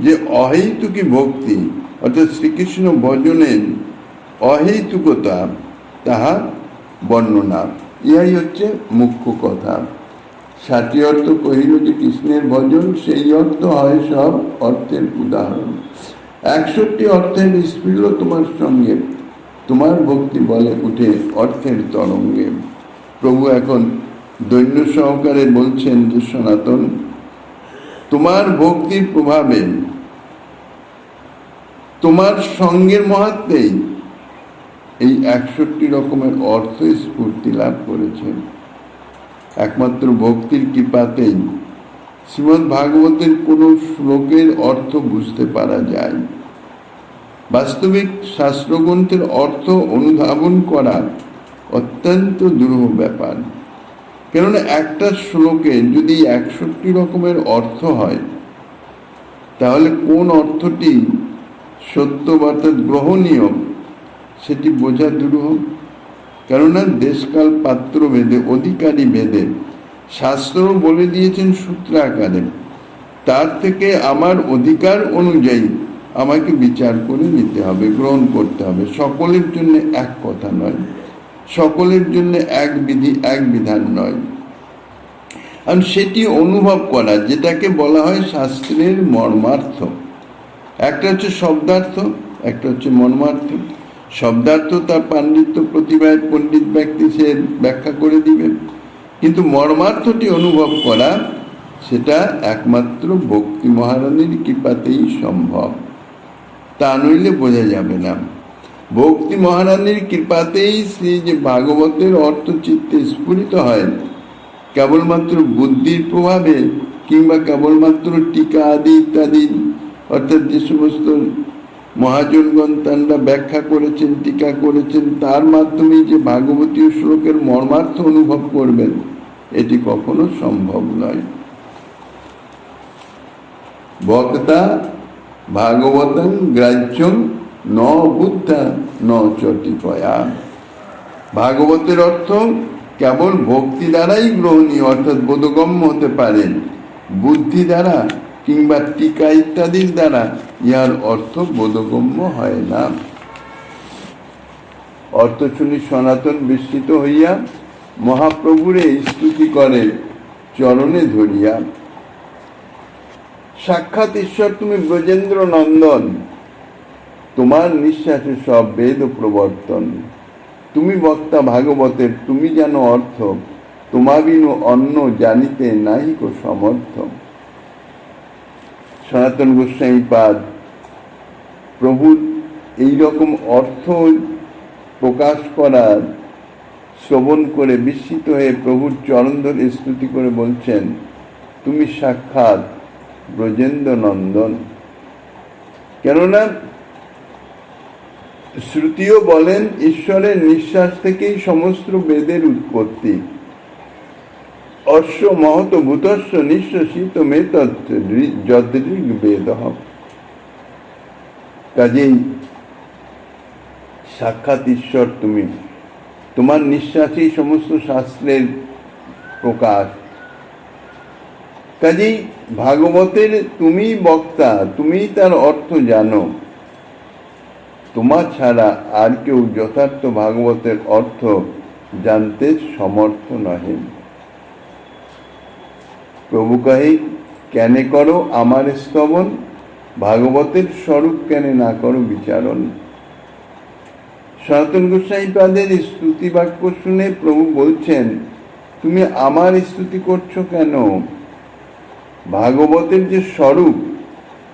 যে অহেতুকী ভক্তি, অর্থাৎ শ্রীকৃষ্ণ ভজনের অহেতুকতা, তাহা বর্ণনা। ইহাই হচ্ছে মুখ্য কথা। 60 অর্থ কহিল যে কৃষ্ণের ভজন, সেই অর্থ হয় সব অর্থের উদাহরণ। 61 অর্থের স্ফীল তোমার সঙ্গে, তোমার ভক্তি বলে উঠে অর্থের তরঙ্গে। প্রভু এখন দৈন্য সহকারে বলছেন যে সনাতন, তোমার ভক্তির প্রভাবে, তোমার সঙ্গের মহাত্মেই এই 61 রকমের অর্থ স্ফূর্তি লাভ করেছেন একমাত্র ভক্তির কৃপাতেই। শ্রীমদ্ ভাগবতের কোন শ্লোকের অর্থ বুঝতে পারা যায়। বাস্তবিক শাস্ত্রগ্রন্থের অর্থ অনুধাবন করা অত্যন্ত দুরূহ ব্যাপার। কেননা একটা শ্লোকে যদি 61 রকমের অর্থ হয়, তাহলে কোন অর্থটি সত্য অর্থাৎ গ্রহণীয় সেটি বোঝা দুরূহ। কেননা দেশকাল পাত্র ভেদে, অধিকারী ভেদে শাস্ত্র বলে দিয়েছেন সূত্র আকারে, তার থেকে আমার অধিকার অনুযায়ী আমাকে বিচার করে নিতে হবে, গ্রহণ করতে হবে। সকলের জন্য এক কথা নয়, সকলের জন্য এক বিধি এক বিধান নয়। আর সেটি অনুভব করা, যেটাকে বলা হয় শাস্ত্রের মর্মার্থ। একটা হচ্ছে শব্দার্থ, একটা হচ্ছে মর্মার্থ। শব্দার্থ তার পাণ্ডিত্য প্রতিভায় পণ্ডিত ব্যক্তি সে ব্যাখ্যা করে দিবেন, কিন্তু মর্মার্থটি অনুভব করা সেটা একমাত্র ভক্তি মহারানীর কৃপাতেই সম্ভব, তা নইলে বোঝা যাবে না। ভক্তি মহারানীর কৃপাতেই শ্রী যে ভাগবতের অর্থ চিত্তে স্ফুরিত হয়, কেবলমাত্র বুদ্ধির প্রভাবে কিংবা কেবলমাত্র টিকা আদি ইত্যাদি, অর্থাৎ যে সমস্ত মহাজনগণ তাঁরা ব্যাখ্যা করেছেন, টিকা করেছেন, তার মাধ্যমে যে ভাগবতীয় শ্লোকের মর্মার্থ অনুভব করবেন, এটি কখনো সম্ভব নয়। ভক্তা ভাগবতং গ্রাহ্যং ন বুদ্ধা ন চটিপয়া। ভাগবতের অর্থ কেবল ভক্তি দ্বারাই গ্রহণীয়, অর্থাৎ বোধগম্য হতে পারে। বুদ্ধি দ্বারা কিংবা টিকা ইত্যাদির দ্বারা ইহার অর্থ বোধগম্য হয় না। অর্থ শুনি সনাতন বিস্মিত হইয়া মহাপ্রভুরে স্তুতি করে চরণে ধরিয়া। সাক্ষাৎ ঈশ্বর তুমি ব্রজেন্দ্র নন্দন, তোমার নিঃশ্বাসে সব বেদ প্রবর্তন। তুমি বক্তা ভাগবতের, তুমি জানো অর্থ, তোমাবিনু অন্য জানিতে নাহিক সমর্থ। সনাতন গোস্বামী পাদ প্রভুর এইরকম অর্থ প্রকাশ করার শ্রবণ করে বিস্মিত হয়ে প্রভুর চরণ ধরে স্তুতি করে বলছেন, তুমি সাক্ষাৎ ব্রজেন্দ্র নন্দন। কেননা শ্রুতিও বলেন ঈশ্বরের নিঃশ্বাস থেকেই সমস্ত বেদের উৎপত্তি। অশ্ব মহত ভূতস্ব নিঃশ্বাসিত মেতৃগ বেদ। কাজেই সাক্ষাৎ ঈশ্বর তুমি, তোমার নিঃশ্বাসেই সমস্ত শাস্ত্রের প্রকাশ। কাজেই ভাগবতের তুমি বক্তা, তুমি তার অর্থ জানো, তোমার ছাড়া আর কেউ যথার্থ ভাগবতের অর্থ জানতে সমর্থ নহে। প্রভু কহে, কেনে করো আমার স্তবন, ভাগবতের স্বরূপ কেনে না করো বিচারণ। সনাতন গোস্বামী পাদের স্তুতি বাক্য শুনে প্রভু বলছেন, তুমি আমার স্তুতি করছো কেন? ভাগবতের যে স্বরূপ,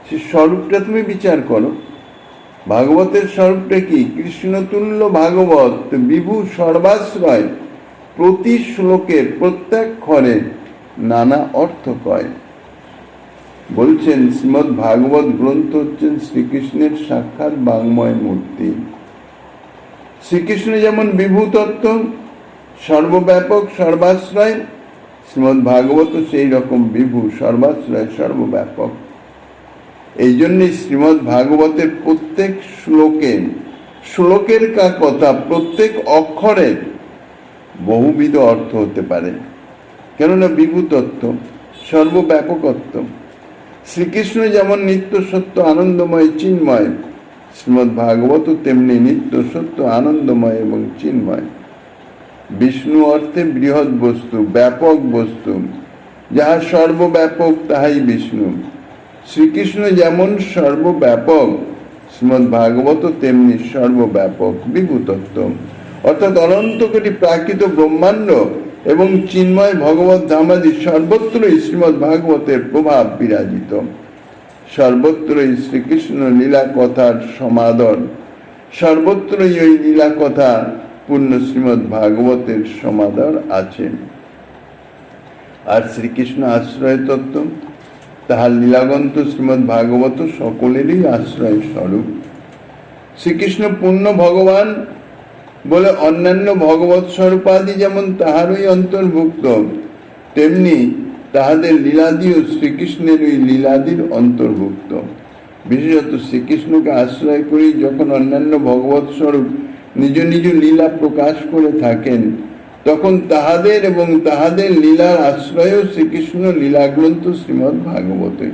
সে স্বরূপটা তুমি বিচার করো। ভাগবতের স্বরূপটা কি? কৃষ্ণতুল্য ভাগবত, বিভু সর্বাশ্রয়, প্রতি শ্লোকে প্রত্যেক ক্ষরে নানা অর্থ কয়। বলছেন শ্রীমদ্ ভাগবত গ্রন্থ হচ্ছেন শ্রীকৃষ্ণের সাক্ষাৎ বাংময় মূর্তি। শ্রীকৃষ্ণ যেমন বিভু তত্ত্ব, সর্বব্যাপক, সর্বাশ্রয়, শ্রীমদ্ ভাগবত সেই রকম বিভু, সর্বাশ্রয়, সর্বব্যাপক। এই জন্যই শ্রীমদ্ ভাগবতের প্রত্যেক শ্লোকের কথা, প্রত্যেক অক্ষরের বহুবিধ অর্থ হতে পারে। কেননা বিভু তত্ত্ব, সর্বব্যাপকত্ব। শ্রীকৃষ্ণ যেমন নিত্য সত্য আনন্দময় চিন্ময়, শ্রীমদ্ ভাগবত তেমনি নিত্য সত্য আনন্দময় এবং চিন্ময়। বিষ্ণু অর্থে বৃহৎ বস্তু, ব্যাপক বস্তু, যাহা সর্বব্যাপক তাহাই বিষ্ণু। শ্রীকৃষ্ণ যেমন সর্বব্যাপক, শ্রীমদ্ ভাগবত তেমনি সর্বব্যাপক বিভু তত্ত্ব, অর্থাৎ অনন্ত কোটি প্রাকৃত ব্রহ্মাণ্ড এবং চিন্ময় ভগবত ধামাদি সর্বত্রই শ্রীমদ্ ভাগবতের প্রভাব বিরাজিত। সর্বত্রই শ্রীকৃষ্ণ লীলা কথার সমাদর, সর্বত্রই ওই লীলা কথা পূর্ণ শ্রীমৎ ভাগবতের সমাদর আছে। আর শ্রীকৃষ্ণ আশ্রয় তত্ত্ব, তাহার লীলাগ্রন্থ শ্রীমৎ ভাগবত সকলেরই আশ্রয় স্বরূপ। শ্রীকৃষ্ণ পূর্ণ ভগবান বলে অন্যান্য ভগবৎ স্বরূপাদি যেমন তাহারই অন্তর্ভুক্ত, তেমনি তাহাদের লীলাদিও শ্রীকৃষ্ণের ওই লীলাদির অন্তর্ভুক্ত। বিশেষত শ্রীকৃষ্ণকে আশ্রয় করেই যখন অন্যান্য ভগবৎ স্বরূপ নিজ নিজ লীলা প্রকাশ করে থাকেন, তখন তাহাদের এবং তাহাদের লীলার আশ্রয়ও শ্রীকৃষ্ণ লীলাগ্রন্থ শ্রীমৎ ভাগবতই।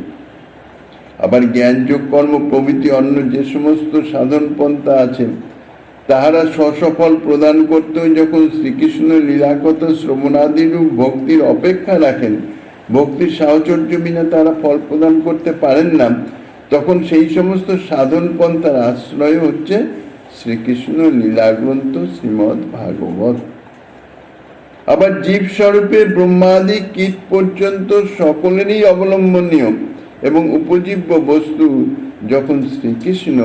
আবার জ্ঞানযোগ কর্ম প্রভৃতি অন্য যে সমস্ত সাধন পন্থা আছে, তাহারা স্বসফল প্রদান করতেও যখন শ্রীকৃষ্ণ লীলাকথা শ্রবণাদিরূপ ভক্তির অপেক্ষা রাখেন, ভক্তির সাহচর্য বিনা তারা ফল প্রদান করতে পারেন না, তখন সেই সমস্ত সাধন পন্থার আশ্রয় হচ্ছে শ্রীকৃষ্ণ লীলাগ্রন্থ শ্রীমৎ ভাগবত। আবার জীব স্বরূপে ব্রহ্মাদি কীট পর্যন্ত সকলেরই অবলম্বনীয় এবং উপজীব্য বস্তু যখন শ্রীকৃষ্ণ,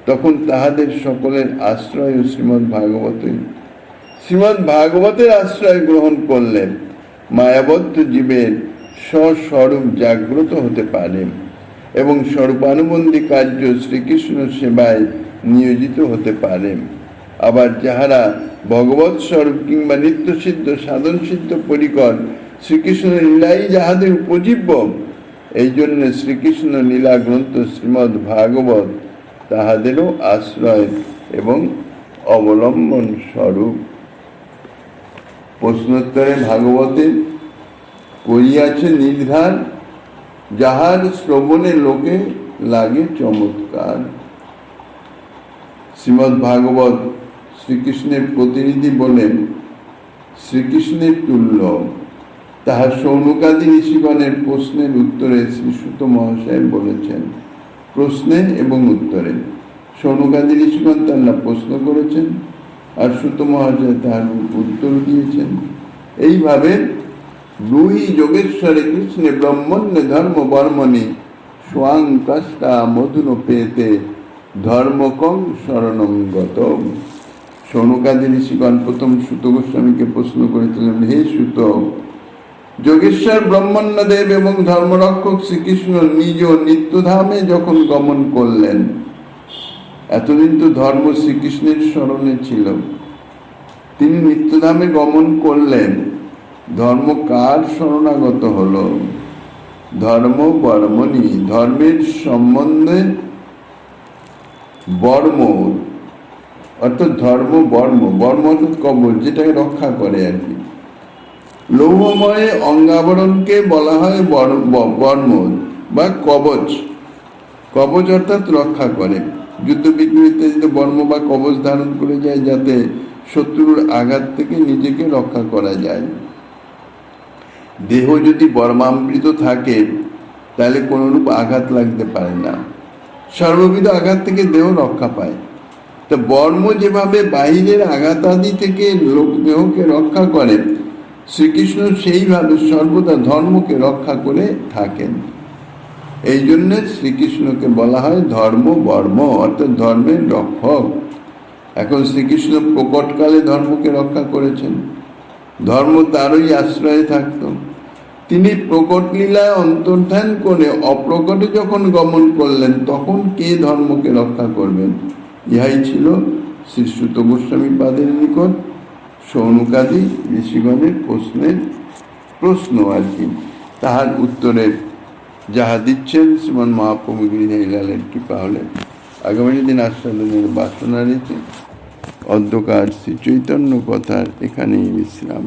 তখন তাহাদের সকলের আশ্রয় শ্রীমৎ ভাগবতই। শ্রীমৎ ভাগবতের আশ্রয় গ্রহণ করলে মায়াবদ্ধ জীবের স্বস্বরূপ জাগ্রত হতে পারে এবং স্বরূপানুবন্ধী কার্য শ্রীকৃষ্ণ সেবায় নিয়োজিত হতে পারে। আবার যাহারা ভগবৎ স্বরূপ কিংবা নিত্যসিদ্ধ সাধন সিদ্ধ পরিকর, শ্রীকৃষ্ণের লীলাই যাহাদের উপজীব্য, এই জন্য শ্রীকৃষ্ণ লীলা গ্রন্থ শ্রীমৎ ভাগবত তাহাদেরও আশ্রয় এবং অবলম্বন স্বরূপ। প্রশ্নোত্তরে ভাগবতে করিয়াছে নির্ধার, যাহার শ্রবণে লোকে লাগে চমৎকার। শ্রীমৎ ভাগবত শ্রীকৃষ্ণের প্রতিনিধি বলেন শ্রীকৃষ্ণের তুল্য। তাহার সৌনকাদি ঋষিগণের প্রশ্নের উত্তরে শ্রী সুত মহাশয় বলেছেন। প্রশ্নে এবং উত্তরে সৌনকাদি ঋষিগণ তারা প্রশ্ন করেছেন আর সুত মহাশয় তাহার উত্তর দিয়েছেন। এইভাবে ব্রূহি যোগেশ্বরে কৃষ্ণে ব্রহ্মণ্যে ধর্ম বর্মণি স্বাং কাষ্টা মধুন পেতে ধর্মকং শরণং গত। সৌনকাদি ঋষিগণ প্রথম সুত গোস্বামীকে প্রশ্ন করেছিলেন, হে সুত, যোগেশ্বর ব্রহ্মণ্যদেব এবং ধর্মরক্ষক শ্রীকৃষ্ণ নিজ নিত্যধামে যখন গমন করলেন, এতদিন তো ধর্ম শ্রীকৃষ্ণের স্মরণে ছিল, তিনি নিত্যধামে গমন করলেন, ধর্ম কার শরণাগত হলো? ধর্ম বর্মণি, ধর্মের সম্বন্ধে বর্ম অর্থাৎ ধর্ম বর্ম, বর্ম অর্থাৎ কবচ, যেটাকে রক্ষা করে আর কি। লৌহময় অঙ্গাবরণকে বলা হয় বর্ম বা কবচ। কবচ অর্থাৎ রক্ষা করে। যুদ্ধ বিগ্রহীতে যে বর্ম বা কবচ ধারণ করে যায়, যাতে শত্রুর আঘাত থেকে নিজেকে রক্ষা করা যায়। দেহ যদি বর্মামৃত থাকে তাহলে কোনরূপ আঘাত লাগতে পারে না, সর্ববিধ আঘাত থেকে দেহ রক্ষা পায়। তো বর্ম যেভাবে বাহিরের আঘাত আদি থেকে লোক দেহকে রক্ষা করে, শ্রীকৃষ্ণ সেইভাবে সর্বদা ধর্মকে রক্ষা করে থাকেন। এই জন্য শ্রীকৃষ্ণকে বলা হয় ধর্ম বর্ম অর্থাৎ ধর্মের রক্ষক। এখন শ্রীকৃষ্ণ প্রকটকালে ধর্মকে রক্ষা করেছেন, ধর্ম তারই আশ্রয়ে থাকত। তিনি প্রকট লীলায় অন্তর্ধান করে অপ্রকটে যখন গমন করলেন, তখন কে ধর্মকে রক্ষা করবেন? ইহাই ছিল শ্রী সুত গোস্বামী পাদের নিকট সৌনকাদি ঋষিগণের প্রশ্ন আর কি। তাহার উত্তরে যাহা দিচ্ছেন শ্রীমন মহাপ্রভু গিরিধারীলালের কৃপা হলে আগামী দিন আস্বাদনের বাসনা রেখে অন্ধকার শ্রী চৈতন্য কথার এখানেই বিশ্রাম।